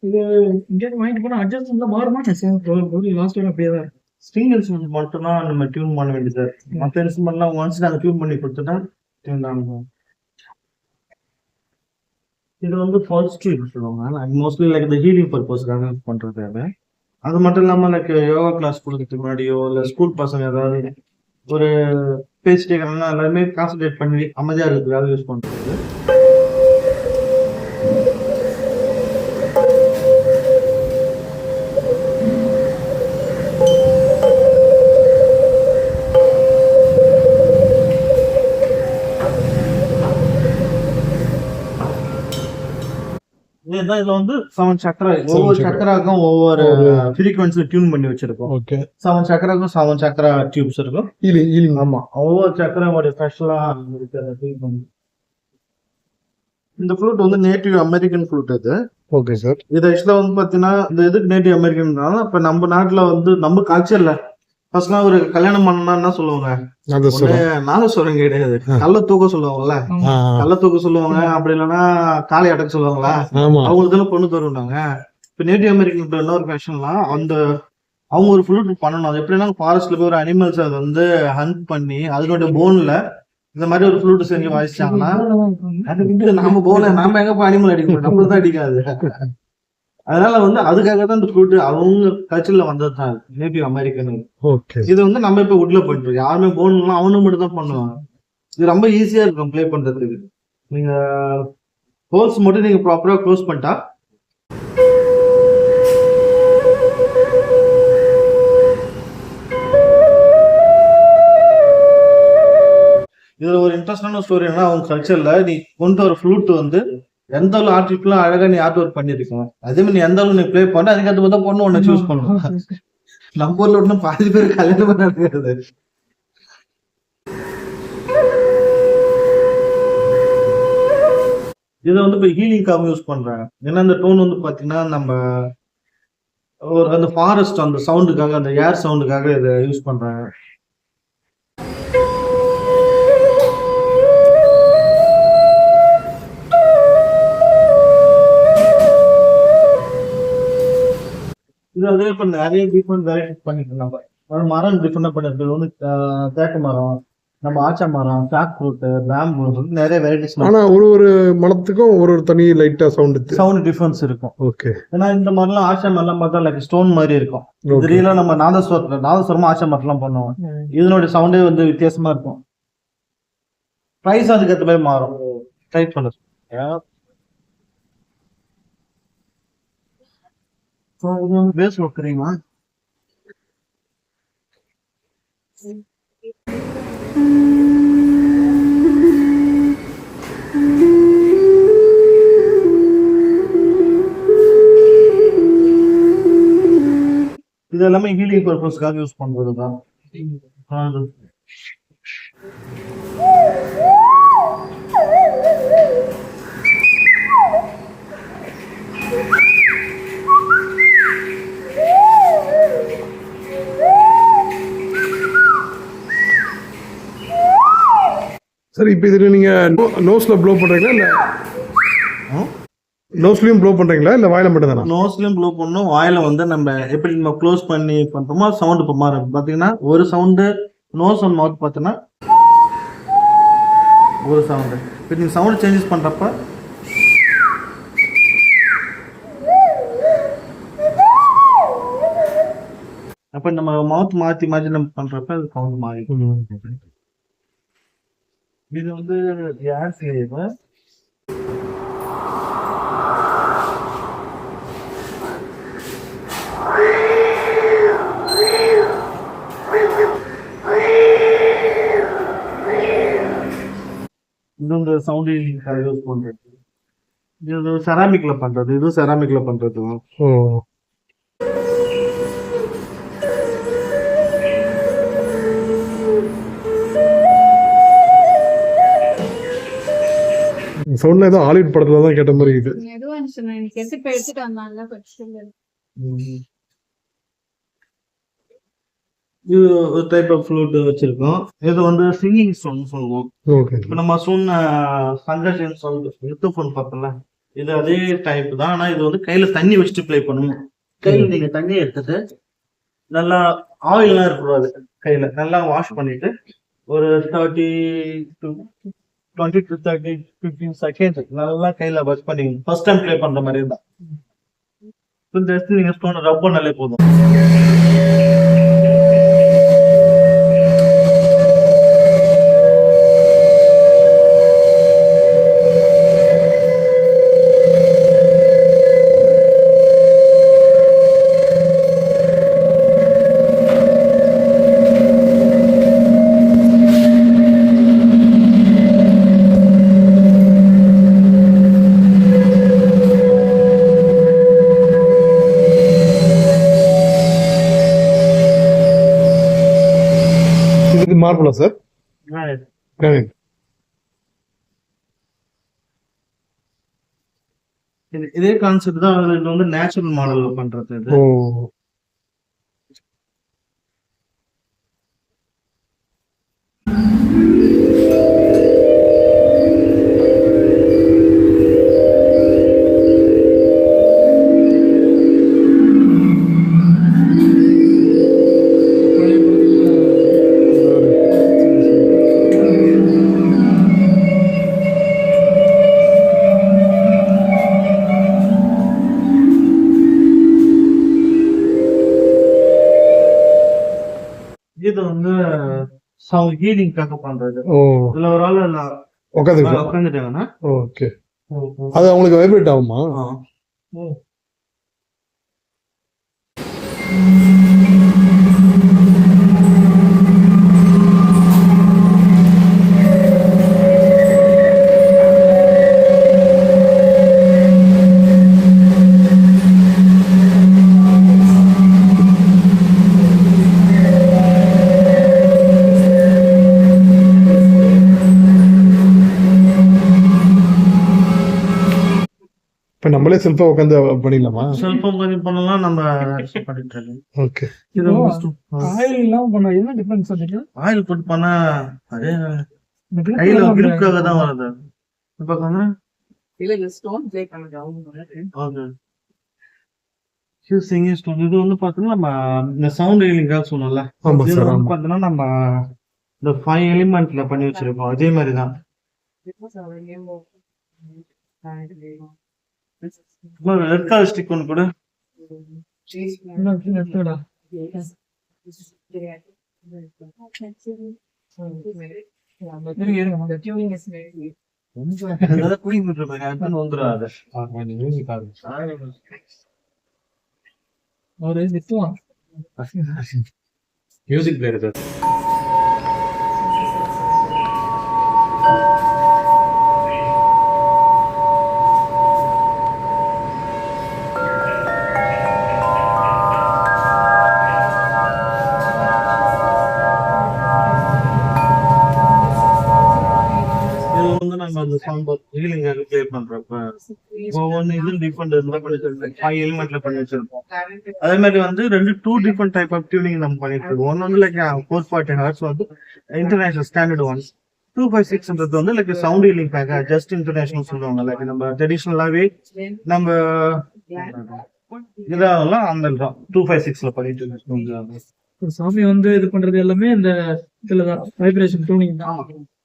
இது இங்கே வாங்கிட்டு போனா அட்ஜஸ்ட்மெண்ட்ல மாறுமா? லாஸ்ட் டைம் அப்படியே தான். ஸ்ட்ரிங் இன்ஸ்ட்ருமெண்ட் மட்டும் தான் நம்ம டியூன் பண்ண வேண்டியது. மற்ற இன்ஸ்ட்ருமெண்ட்லாம் ஒன்ஸ் நாங்கள் டியூன் பண்ணி கொடுத்துட்டா டியூன் தான். இது வந்து ஃபால்ஸ் டியூன் சொல்லுவாங்க. மோஸ்ட்லி லைக் இந்த ஹீலிங் பர்பஸ்க்காக யூஸ் பண்றது. அது மட்டும் இல்லாமல் லைக் யோகா கிளாஸ் கொடுக்கறதுக்கு முன்னாடியோ இல்லை ஸ்கூல் பசங்க ஏதாவது ஒரு பேசிட்டே இருக்கிறாங்கன்னா எல்லாருமே கான்சன்ட்ரேட் பண்ணி அமைதியாக இருக்கிறதுக்காக யூஸ் பண்றது. இதுல வந்து 7 சக்கரா, ஒவ்வொரு சக்கராக்கும் ஒவ்வொரு ஃப்ரீக்வன்சில டியூன் பண்ணி வச்சிருக்கோம். ஓகே. 7 சக்கராக்கும் 7 சக்கரா டியூப்ஸ் இருக்கும். ஆமா, ஒவ்வொரு சக்கராவோட ஸ்பெஷலா இருக்கு. இந்த ஃப்ளூட் வந்து நேட்டிவ் அமெரிக்கன் ஃப்ளூட் இது. Okay sir. இது ஆக்சுவலா வந்து பாத்தீங்கன்னா இந்த இதுக்கு நேட்டிவ் அமெரிக்கன். இப்ப நம்ம நாட்டுல வந்து நம்ம கல்ச்சர்ல ஃபர்ஸ்ட்லாம் ஒரு கல்யாணம் பண்ணா என்ன சொல்லுவாங்க? நாதஸ்வரம் கிடையாது, கள்ள தூக்க சொல்லுவாங்கல்ல. கள்ள தூக்க சொல்லுவாங்க, அப்படி இல்லைன்னா காளை அடக்க சொல்லுவாங்களா. அவங்களுக்கு பொண்ணு தருவாங்க. இப்ப நேட்டிவ் அமெரிக்கன் இன்னொரு ஃபேஷன்லாம் அந்த அவங்க ஒரு ஃப்ளூட் பண்ணணும். அது எப்படின்னா ஃபாரஸ்ட்ல போய் ஒரு அனிமல்ஸ் அதை வந்து ஹண்ட் பண்ணி அதனுடைய போன்ல இந்த மாதிரி ஒரு ஃப்ளூட் செஞ்சு வாசிச்சாங்கன்னா நம்ம போன நாம எங்க போய் அனிமல் அடிக்க முடியும், நம்மளுக்கு தான் அடிக்காது. அதனால வந்து அதுக்காக தான் இந்த ஃப்ளூட் அவங்க கல்ச்சர்ல வந்தது தான் நேட்டிவ் அமெரிக்கன். இது வந்து நம்ம இப்ப உட்ல பண்ணிட்டு யாருமே போகணும்னா அவனு மட்டும் தான் பண்ணுவாங்க. இது ரொம்ப ஈஸியா இருக்கும் ப்ளே பண்றதுக்கு. நீங்க ஹோல்ஸ் மட்டும் நீங்க ப்ராப்பரா க்ளோஸ் பண்ணிட்டா இதுல ஒரு இன்ட்ரெஸ்டான ஸ்டோரி என்ன, அவங்க கல்ச்சர்ல நீ கொண்டு வர ஃப்ளூட் வந்து எந்த அளவு ஆர்டிஃபிஷியலா அழகா நீ ஆர்ட் ஒர்க் பண்ணிருக்கோம். அதே மாதிரி நீ எந்த அளவு நீ ப்ளே பண்ண அதுக்கு பார்த்தா பொண்ணு ஒண்ணு சூஸ் பண்ணுவோம். நம்ம ஊர்ல ஒன்னும் பாதி பேர் கல்யாணம் பண்ணாது. இதை வந்து இப்ப ஹீலிங்காக யூஸ் பண்றாங்க. ஏன்னா அந்த டோன் வந்து பாத்தீங்கன்னா நம்ம ஒரு அந்த ஃபாரஸ்ட் அந்த சவுண்டுக்காக, அந்த ஏர் சவுண்டுக்காக இதை யூஸ் பண்றாங்க. இது அதே இப்ப நிறைய டிஃப்ரெண்ட் வெரைட்டி பண்ணிட்டு இருந்தாங்க. மரம் டிஃப்ரெண்டா பண்ணிருக்கு. வந்து தேக்கு மரம், நம்ம ஆச்சா மரம், ஜாக் ஃப்ரூட், பேம்பு, நிறைய வெரைட்டிஸ். ஆனா ஒரு மரத்துக்கும் ஒரு தனி லைட்டா சவுண்ட் டிஃபரன்ஸ் இருக்கும். ஓகே. ஏன்னா இந்த மாதிரிலாம் ஆச்சா மரம் பார்த்தா லைக் ஸ்டோன் மாதிரி இருக்கும். இதுல நம்ம நாதஸ்வரமா ஆச்சா மரம்லாம் பண்ணுவோம். இதனுடைய சவுண்டே வந்து வித்தியாசமா இருக்கும். ப்ரைஸ் அதுக்கேற்ற மாதிரி மாறும். ட்ரை பண்ண பேஸ் வைக்கிறீங்களா? இது எல்லாமே ஹீலிங் பர்பஸ்க்காக யூஸ் பண்றதுதான். சார் இப்போ இதில் நீங்கள் நோஸில் ப்ளோ பண்ணுறீங்களா இல்லை நோஸ்லையும் ப்ளோ பண்ணுறீங்களா இல்லை வாயில மட்டும் தானே? நோஸ்லயும் ப்ளோ பண்ணணும். வாயில வந்து நம்ம எப்படி நம்ம க்ளோஸ் பண்ணி பண்றோமோ சவுண்ட் இப்போ மாறும். பாத்தீங்கன்னா ஒரு சவுண்டு நோஸ் அண்ட் மவுத் பார்த்தீங்கன்னா ஒரு சவுண்டு. இப்போ நீங்கள் சவுண்ட் சேஞ்சஸ் பண்றப்ப அப்போ நம்ம மவுத் மாற்றி மாற்றி நம்ம பண்றப்ப அது சவுண்ட் மாறி. இது வந்து யார் செய்யுது? இந்த சவுண்ட் யூஸ் பண்றது இது செராமிக்ல பண்றது. இது செராமிக்ல பண்றது. ஓ சவுண்ட்ல ஏதோ ஹாலிவுட் படத்துல தான் கேட்ட மாதிரி இது. எதுவா இருந்துச்சு எனக்கு எடுத்துட்டு வந்தாங்க பட்சத்துல. இது ஒரு டைப் ஆஃப் ஃப்ளூட் வச்சிருக்கோம். இது வந்து சிங்கிங் ஸ்டோன் சொல்லுவோம். ஓகே. இப்போ நம்ம சொன்ன சங்கர்ஷன் சவுண்ட் லித்தோஃபோன் பார்த்தோம்ல, இது அதே டைப் தான். ஆனா இது வந்து கையில தண்ணி வச்சுட்டு ப்ளே பண்ணணும். கையில நீங்க தண்ணி எடுத்துட்டு நல்லா ஆயில்லாம் இருக்கக்கூடாது. கையில நல்லா வாஷ் பண்ணிட்டு ஒரு 20 to 30 15 செகண்ட் நல்லா கையில வாஷ் பண்ணிக்கணும். ஃபர்ஸ்ட் டைம் ப்ளே பண்ற மாதிரி தான். ஜஸ்ட் நீங்க ஸ்டோன் ரப் பண்ணாலே போதும். இது மார்பிளா சார்? கிரானைட். இதே கான்செப்ட் தான். இது வந்து நேச்சுரல் மாடல்ல பண்றது. இது ஓ இது வந்து ஹீலிங்காக பண்றது. ஓ இதுல ஒரு ஆள் உட்காந்துட்டாங்கன்னா ஓகே. அது அவங்களுக்கு வைப்ரேட் ஆகுமா? இப்போ நம்மளே செல்ஃபா உட்காந்து பண்ணிடலாமா? செல்போன் கொஞ்சம் பண்ணலாம். நம்ம பண்ணிட்டு இருக்கோம். ஓகே. இது ஆயில் இல்லாம பண்ண என்ன டிஃபரன்ஸ் சொல்றீங்க? ஆயில் போட்டு பண்ணா அதே கையில கிரிப்காக தான் வருது. இப்ப இல்ல ஸ்டோன் ப்ளே பண்ணுங்க. சிங்கிங் ஸ்டோன் இது வந்து பாத்தீங்கன்னா நம்ம இந்த சவுண்ட் ஹீலிங்காக சொன்னோம்ல. ஆமா இது சார். வந்து பாத்தீங்கன்னா நம்ம இந்த 5 எலிமெண்ட்ல பண்ணி வச்சிருக்கோம். அதே மாதிரி தான். ரெட் கலர் ஸ்டிக் ஒன்று கூட. The tuning is very அதான் குடிக்கிட்டு இருப்பாங்க அதுன்னு வந்துடும் அது ஒரு வித்துவான் மியூசிக் பிளேயர் சார். நம்ம அந்த சாங் ஹீலிங்காக ப்ளே பண்றப்ப ஒவ்வொன்று இது டிஃப்ரெண்ட் இருந்தால் பண்ணி வச்சிருக்கோம். 5 எலிமெண்ட்ல பண்ணி வச்சிருக்கோம். அதே மாதிரி வந்து 2 டிஃப்ரெண்ட் டைப் ஆஃப் டியூனிங் நம்ம பண்ணிட்டு இருக்கோம். ஒன்று வந்து லைக் 440 ஹெர்ட்ஸ் வந்து இன்டர்நேஷனல் ஸ்டாண்டர்ட் ஒன்ஸ். 256 வந்து like sound healing pack just international சொல்லுவாங்க. லைக் நம்ம ட்ரெடிஷ்னலாகவே நம்ம இதெல்லாம் அந்த 256ல பண்ணிட்டு இருக்கோம். சாமி வந்து இது பண்றது எல்லாமே இந்த இதுலதான் வைப்ரேஷன் டியூனிங் தான்.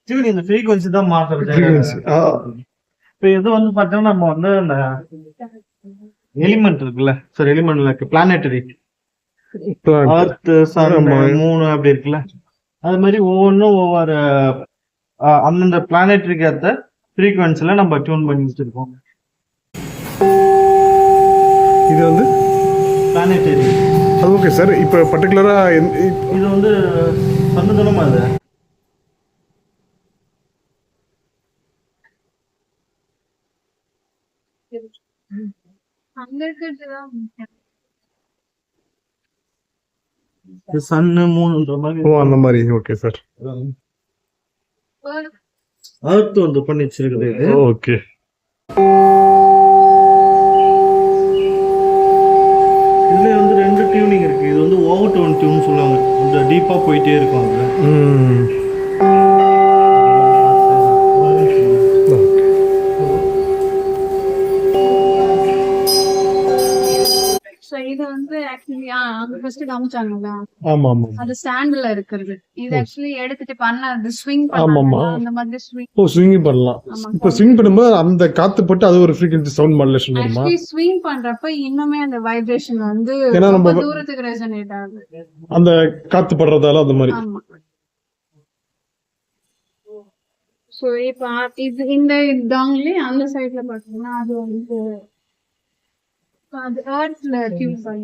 டியூனிங் இந்த ஃப்ரீக்வன்சி தான் மாத்துறது. இப்போ இது வந்து பார்த்தோம்னா நம்ம வந்து அந்த எலிமெண்ட் இருக்குல்ல sir, element like planetary earth sun மூணு அப்படி இருக்குல்ல, அது மாதிரி ஒவ்வொன்றும் ஒவ்வொரு அந்தந்த பிளானட்டரிக்கு ஏற்ற ஃப்ரீக்வன்சில நம்ம டியூன் பண்ணி வச்சிருக்கோம். இது வந்து பிளானட்டரி அது ஓகே சார். இப்போ பர்டிகுலராக இது வந்து சன்னதனமா அது அங்க இருக்கிறதுதான் சன்னு மூணுன்ற மாதிரி. ஓ அந்த மாதிரி ஓகே சார். அர்த் வந்து பண்ணி வச்சிருக்குது இது. ஓகே இதுல வந்து 2 டியூனிங் இருக்கு. இது வந்து ஓவர் டோன் டியூன் சொல்லுவாங்க, இந்த டீப்பா போயிட்டே இருக்கும் அதுல. இது வந்து ஆக்சுவலி அங்க ஃபர்ஸ்ட் காமிச்சாங்கல்ல, ஆமா ஆமா. அது ஸ்டாண்ட்ல இருக்கிறது. இது ஆக்சுவலி எடுத்துட்டு பண்ணது ஸ்விங் ஆமாமா. பண்ணாங்க, அந்த மாதிரி ஸ்விங். ஓ ஸ்விங் பண்ணலாம். இப்போ ஸ்விங் பண்ணும்போது அந்த காத்து போட்டு அது ஒரு ஃப்ரீக்வென்சி சவுண்ட் மாடுலேஷன் வருமா? ஆக்சுவலி ஸ்விங் பண்றப்ப இன்னுமே அந்த வைப்ரேஷன் வந்து ஏன்னா ரொம்ப நம்ம தூரத்துக்கு ரெசனேட் ஆகுது. அந்த காத்து படுறதால அந்த மாதிரி. ஆமா. சோ இப்ப இது இந்த டாங்லயே அந்த சைடுல பாத்தீங்கன்னா அது வந்து அது எர்த்ல டியூன் பண்ணி,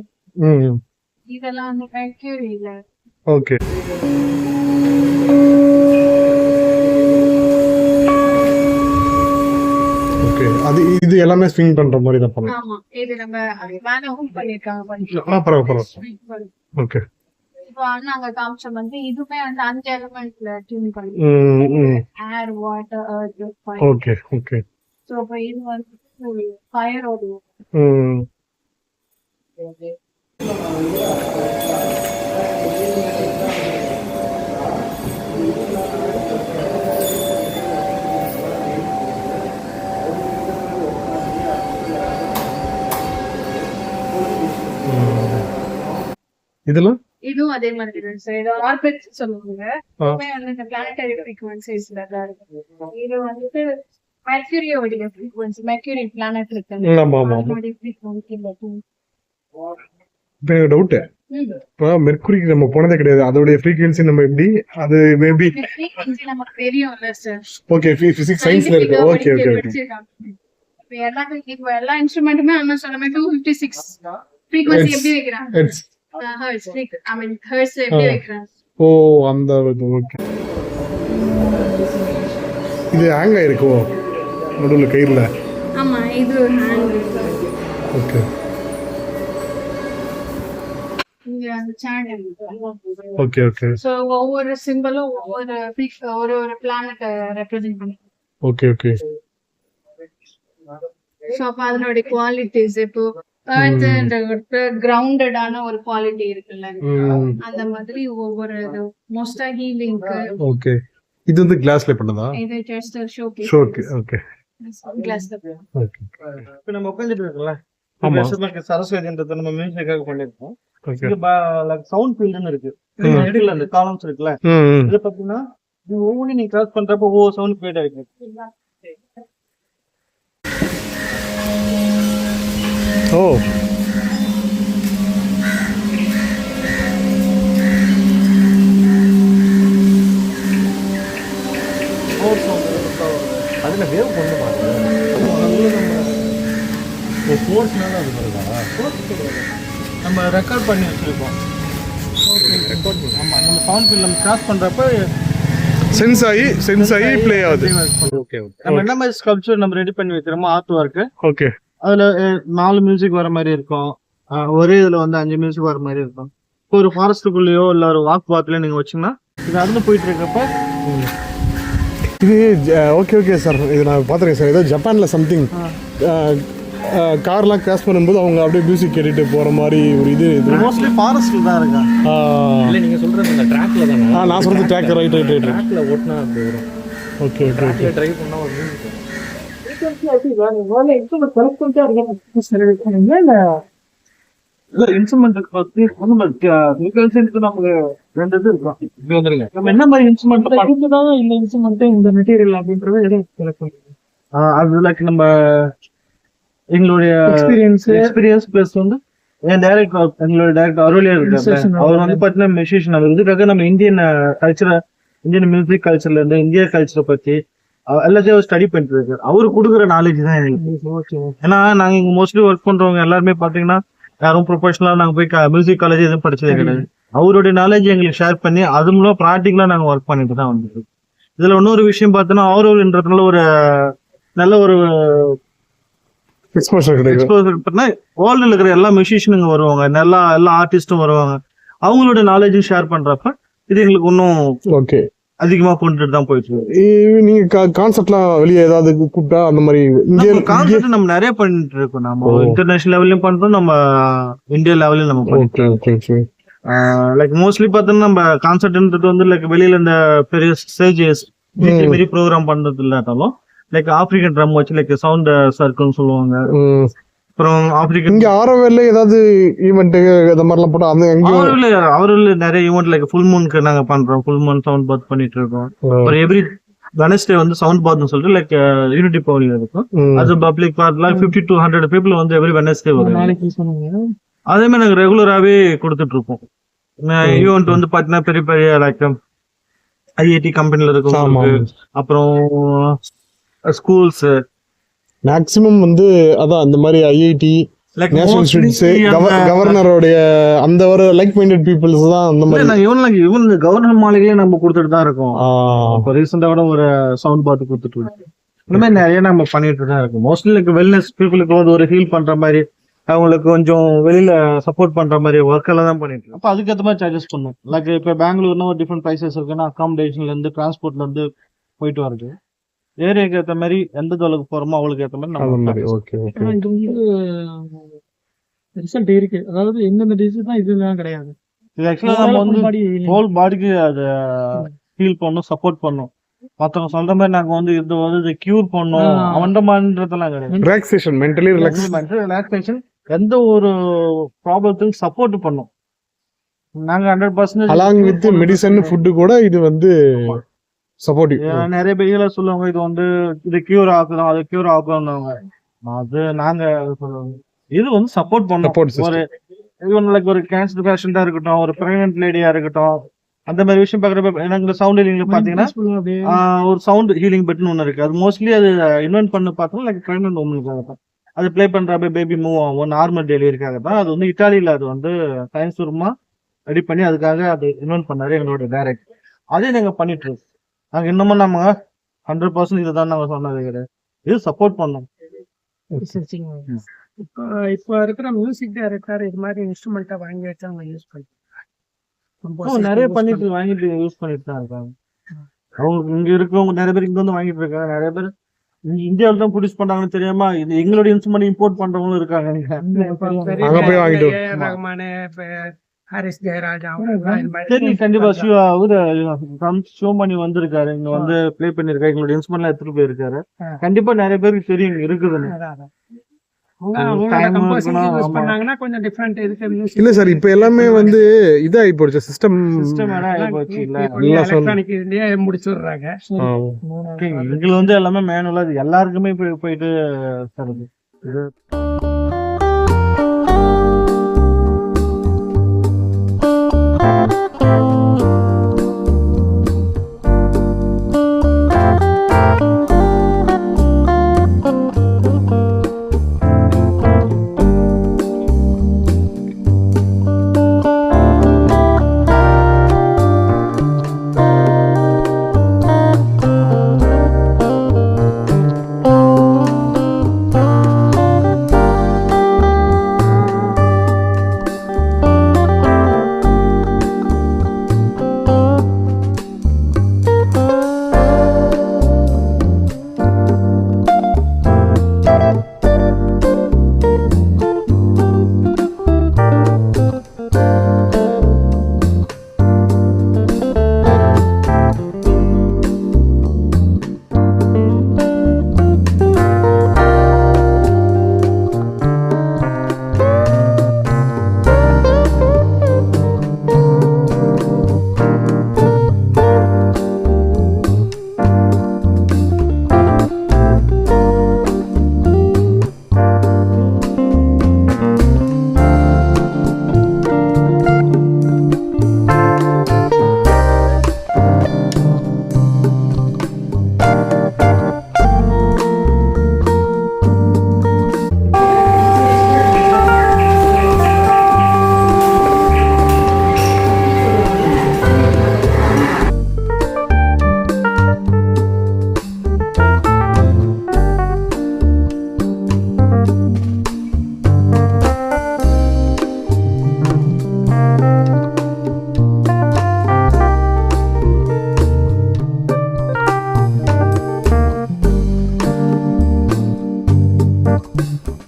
இதெல்லாம் வந்து மெர்க்யூரில. Okay okay. அது இது எல்லாமே ஸ்விங் பண்ற மாதிரி தான் பண்ணலாம். ஆமா, இது நம்ம மேனவும் பண்ணிருக்காங்க பண்ணி. பரவாயில்ல. ஓகே. இப்போ நாங்க காமிச்ச வந்து இதுமே வந்து 5 எலிமெண்ட்ல டியூன் பண்ணி, air water earth fire. Okay okay. So இப்போ இது வந்து ஃபயர் ஓடு. இதெல்லாம் இதுவும் அதே மாதிரி தான் சார். இது ஆர்பிட் சொல்லுவாங்க. இதுமே வந்து இந்த பிளானட்டரி ஃப்ரீக்வன்சிஸ்ல தான் இருக்கு. இது வந்து மெர்க்யூரியோட ஃப்ரீக்வன்சி, மெர்க்யூரி பிளானட் இருக்கு. ஆமா ஆமா. அதோட ஃப்ரீக்வன்சில இப்போ டவுட், இப்போ மெர்க்குரிக்கு நம்ம போனதே கிடையாது. அதோட ஃப்ரீக்வென்சி நம்ம எப்படி அது மேபி ஃப்ரீக்வன்சி நமக்கு தெரியும்ல சார். ஓகே பிசிக்ஸ் சயின்ஸ்ல இருக்கு. Okay okay okay. இப்போ எல்லா இன்ஸ்ட்ருமெண்ட்டுமே அண்ணா சொன்ன மாதிரி 256 ஃப்ரீக்வன்சி எப்படி வைக்கிறாங்க, ஹெர்ட்ஸ். ஹெர்ட்ஸ் ஐ மீன் ஹெர்ட்ஸ் எப்படி வைக்கிறாங்க. ஓ அந்த ஓகே. இது ஹேங் ஆயிருக்கோ நடுவில் கயிறுல? ஆமா, இது ஹேண்ட். ஓகே இங்க அந்த சேனல். Okay okay. சோ ஒவ்வொரு சிம்பலும் ஒரு பிளானட் ரெப்ரசென்ட் பண்ணி. Okay okay. சோ அப்ப அதனோட குவாலிட்டிஸ், இப்போ எர்த் கிரவுண்டடான ஒரு குவாலிட்டி இருக்குல்ல, அந்த மாதிரி ஒவ்வொரு மோஸ்டா ஹீலிங்க்கு. ஓகே. இது வந்து கிளாஸ்ல பண்ணதா? இது ஜஸ்ட் ஷோகேஸ். Okay okay. கிளாஸ்ல. ஓகே. இப்போ நம்ம உட்கார்ந்துட்டு இருக்கோம்ல, ஆமா. சரஸ்வதின்றத நம்ம மியூசிக்காக பண்ணிருக்கோம். ஓகே. சவுண்ட் ஃபீல்டுன்னு இருக்கு. மிடில் அந்த காலம்ஸ் இருக்குல்ல, இதுல பாத்தீங்கன்னா ஒவ்வொன்னு நீங்க கிராஸ் பண்றப்ப ஒவ்வொரு சவுண்ட் கிரியேட் ஆயிருக்கு. ஓ ஃபோர் சவுண்ட் அதில் வேவ் கொண்டு ஃபோர்ஸ்னால அது வருதா? நம்ம ரெக்கார்ட் பண்ணி வச்சுருக்கோம். ஆமாம், நம்ம சவுண்ட் ஃபீல் நம்ம கிராஸ் பண்ணுறப்ப சென்ஸ் ஆகி ப்ளே ஆகுது. ஓகே நம்ம என்ன மாதிரி ஸ்கல்ப்சர் நம்ம ரெடி பண்ணி வைக்கிறோமோ ஆர்ட் ஒர்க்கு, ஓகே. அதில் 4 மியூசிக் வர மாதிரி இருக்கும். ஒரே இதில் வந்து 5 மியூசிக் வர மாதிரி இருக்கும். இப்போ ஒரு ஃபாரஸ்ட்டுக்குள்ளேயோ இல்லை ஒரு வாக் பாத்துலயோ நீங்கள் வச்சிங்கன்னா இது நடந்து போயிட்டு இருக்கப்ப இது ஓகே சார், இது நான் பார்த்துருக்கேன் சார். ஏதோ ஜப்பானில் சம்திங் கார்லாம் கிராஸ் பண்ணும்போது அவங்க அப்படியே மியூசிக் கேட்டுட்டு போகிற மாதிரி ஒரு இது மோஸ்ட்லி ஃபாரஸ்ட்டில் தான் இருக்கா. இல்லை நீங்கள் சொல்கிறது அந்த ட்ராக்ல தானே? நான் சொல்கிறது ட்ராக் ரைட் ட்ராக்ல ஓட்டினா அப்படி வரும். ஓகே. ட்ராக்ல ட்ரைவ் பண்ணால் ஒரு மியூசிக் இன்ஸ்ட்ருமெண்ட் பத்தி நமக்கு 2 இது இருக்கும். இப்படி வந்துருங்க. நம்ம என்ன மாதிரி இன்ஸ்ட்ருமெண்ட் இதுதான் இந்த இன்ஸ்ட்ருமெண்ட் இந்த மெட்டீரியல் அப்படின்றது எதுவும் select பண்ணுங்க. அது லைக் நம்ம எங்களுடைய எக்ஸ்பீரியன்ஸ் பிளஸ் வந்து எங்களுடைய டைரக்டர் அருளியா இருக்காரு. அவர் வந்து பாத்தீங்கன்னா மியூசிஷியன். அவர் இதுக்காக நம்ம இந்தியன் மியூசிக் கல்ச்சர்ல இருந்து இந்திய கல்ச்சரை பத்தி எல்லாத்தையும் ஸ்டடி பண்ணிட்டு இருக்காரு. அவரு கொடுக்குற நாலேஜ் தான் எனக்கு. ஏன்னா நாங்க இங்க மோஸ்ட்லி ஒர்க் பண்றவங்க எல்லாருமே பாத்தீங்கன்னா யாரும் ப்ரொஃபஷனலா நாங்க போய் மியூசிக் காலேஜ் எதுவும் படிச்சதே கிடையாது. அவருடைய நாலேஜ் எங்களுக்கு ஷேர் பண்ணி அது மூலம் ப்ராக்டிக்கலா நாங்க ஒர்க் பண்ணிட்டு தான் வந்துருக்கு. இதுல இன்னொரு விஷயம் பார்த்தோன்னா ஆரோவில்ன்றதுனால ஒரு நல்ல ஒரு எக்ஸ்போசர் வேர்ல்டுல இருக்கிற எல்லா மியூசிஷியனுங்க வருவாங்க, எல்லா ஆர்டிஸ்டும் வருவாங்க. அவங்களோட நாலேஜும் ஷேர் பண்றப்ப இது எங்களுக்கு இன்னும் ஓகே அதிகமா கொண்டுட்டு தான் போயிட்டு இருக்கு. நீங்க கான்செப்ட்லாம் வெளியே ஏதாவது கூப்பிட்டா அந்த மாதிரி கான்செப்ட் நம்ம நிறைய பண்ணிட்டு இருக்கோம். நம்ம இன்டர்நேஷனல் லெவல்லையும் பண்றோம், நம்ம இந்தியா லெவல்லையும் நம்ம பண்ணிட்டு லைக் மோஸ்ட்லி பார்த்தோம்னா நம்ம கான்செப்ட்ன்றது வந்து லைக் வெளியில இந்த பெரிய ஸ்டேஜஸ் பெரிய ப்ரோக்ராம் பண்றது இல்லாட்டாலும் லைக் ஆப்பிரிக்கன் ட்ரம் வச்சு லைக் சவுண்ட் சர்க்கிள்னு சொல்லுவாங்க. அப்புறம் ஆப்பிரிக்கன் இங்க ஆரோவில்ல ஏதாவது ஈவென்ட் அந்த மாதிரிலாம் போட்டா அவருல நிறைய ஈவென்ட் லைக் ஃபுல் மூனுக்கு நாங்க பண்றோம். ஃபுல் மூன் சவுண்ட் பாத் பண்ணிட்டு இருக்கோம். அப்புறம் எவ்ரி வெனஸ்டே வந்து சவுண்ட் பாத்னு சொல்லிட்டு லைக் யூனிட்டி பவுலிங் இருக்கும். அது பப்ளிக் பார்ட்ல 50 to 100 பீப்புள் வந்து எவ்ரி வெனஸ்டே வரும். அதே மாதிரி நாங்க ரெகுலராகவே கொடுத்துட்டு இருக்கோம். ஈவெண்ட் வந்து பாத்தீங்கன்னா பெரிய பெரிய லைக் ஐஐடி கம்பெனில இருக்கும், அப்புறம் ஸ்கூல்ஸ் மேக்ஸிமம் வந்து அதான் அந்த மாதிரி ஐஐடி நேஷனல் ஸ்டூடெண்ட்ஸ் கவர்னரோட அந்த ஒரு லைக் மைண்டட் பீப்புள்ஸ் தான் அந்த மாதிரி. ஈவன் கவர்னர் மாளிகையிலே நம்ம கொடுத்துட்டு தான் இருக்கோம். இப்போ ரீசெண்டா கூட ஒரு சவுண்ட் பாத் கொடுத்துட்டு இருக்கோம். இந்த மாதிரி நிறைய நம்ம பண்ணிட்டு தான் இருக்கோம். மோஸ்ட்லி லைக் வெல்னஸ் பீப்புளுக்கு வந்து ஒரு ஹீல் பண்ற மாதிரி, அவங்களுக்கு கொஞ்சம் வெளியில சப்போர்ட் பண்ற மாதிரி ஒர்க் எல்லாம் தான் பண்ணிட்டு இருக்கோம். அப்போ அதுக்கேற்ற மாதிரி சார்ஜஸ் பண்ணும். லைக் இப்போ பெங்களூர்னா ஒரு டிஃப்ரெண்ட் ப்ரைசஸ் இருக்குன்னா அகாமடேஷன்ல இருந்து டிரான்ஸ்போர்ட்ல இருந்து போயிட்டு வருது. ஏரியாக்கு ஏற்ற மாதிரி எந்த தொலைக்கு போறோமோ அவங்களுக்கு ஏற்ற மாதிரி நம்ம இது வந்து ரிசல்ட் இருக்கு. அதாவது எந்தெந்த டிசீஸ் தான் இதெல்லாம் கிடையாது. இது ஆக்சுவலா நம்ம வந்து ஹோல் பாடிக்கு அதை ஹீல் பண்ணும், சப்போர்ட் பண்ணும். மற்றவங்க சொல்ற மாதிரி நாங்க வந்து இது வந்து கியூர் பண்ணோம் அவன்றமான்றதெல்லாம் கிடையாது. ரிலாக்ஸேஷன், மென்டலி ரிலாக்ஸேஷன், எந்த ஒரு ப்ராப்ளத்துக்கும் சப்போர்ட் பண்ணும். நாங்க 100% அலாங் வித் மெடிசன் ஃபுட் கூட இது வந்து சப்போர்ட்டிவ். நிறைய பேர் சொல்லுவாங்க இது வந்து இது கியூர் ஆகணும், அது கியூர் ஆகணும்னுவாங்க. அது நாங்க சொல்லுவாங்க இது வந்து சப்போர்ட் பண்ணும். ஒரு ஈவன் லைக் ஒரு கேன்சர் பேஷண்டா இருக்கட்டும், ஒரு பிரெக்னன்ட் லேடியா இருக்கட்டும், அந்த மாதிரி விஷயம் பாக்குறப்ப எனக்கு சவுண்ட் ஹீலிங்ல பாத்தீங்கன்னா ஒரு சவுண்ட் ஹீலிங் பெட்னு ஒண்ணு இருக்கு. அது மோஸ்ட்லி அது இன்வென்ட் பண்ண பார்த்தோம்னா லைக் பிரெக்னன்ட் உமனுக்காக தான். அது ப்ளே பண்றப்ப பேபி மூவ் ஆகும், நார்மல் டெலிவரிக்காக தான். அது வந்து இட்டாலியில அது வந்து சயின்ஸ் பூர்வமா ரெடி பண்ணி அதுக்காக அது இன்வென்ட் பண்ணாரு எங்களோட டைரக்ட். அதே நாங்க பண்ணிட்டு இருக்கோம். நாங்க இன்னமும் நம்ம 100% இதுதான் நாங்க சொன்னது கிடையாது. இது சப்போர்ட் பண்ணோம். இப்போ இருக்கிற மியூசிக் டைரக்டர் இது மாதிரி இன்ஸ்ட்ருமெண்ட்டை வாங்கி வச்சு அவங்க யூஸ் பண்ணி நிறைய பண்ணிட்டு வாங்கிட்டு யூஸ் பண்ணிட்டு தான் இருக்காங்க. அவங்க இங்க இருக்கவங்க நிறைய பேர் இங்க வந்து வாங்கிட்டு இருக்காங்க. நிறைய பேர் இந்தியாவில தான் ப்ரொடியூஸ் பண்றாங்கன்னு தெரியாம இது எங்களோட இன்ஸ்ட்ருமெண்ட் இம்போர்ட் பண்றவங்களும் இருக்காங்க. ஹாரிஸ் ஜெயராஜா கண்டிப்பா ஷோமணி வந்திருக்காரு, இங்க வந்து பிளே பண்ணிருக்காரு, எங்களோட இன்ஸ்ட்ருமெண்ட்லாம் எடுத்துட்டு போயிருக்காரு. கண்டிப்பா நிறைய பேருக்கு தெரியும் இருக்குதுன்னு. இல்ல சார், இப்ப எல்லாமே வந்து இதாகி போச்சு, சிஸ்டம் முடிச்சுடுறாங்க. இதுல வந்து எல்லாமே மேனுவலா எல்லாருக்குமே போயிட்டு தருது. இருக்கும்.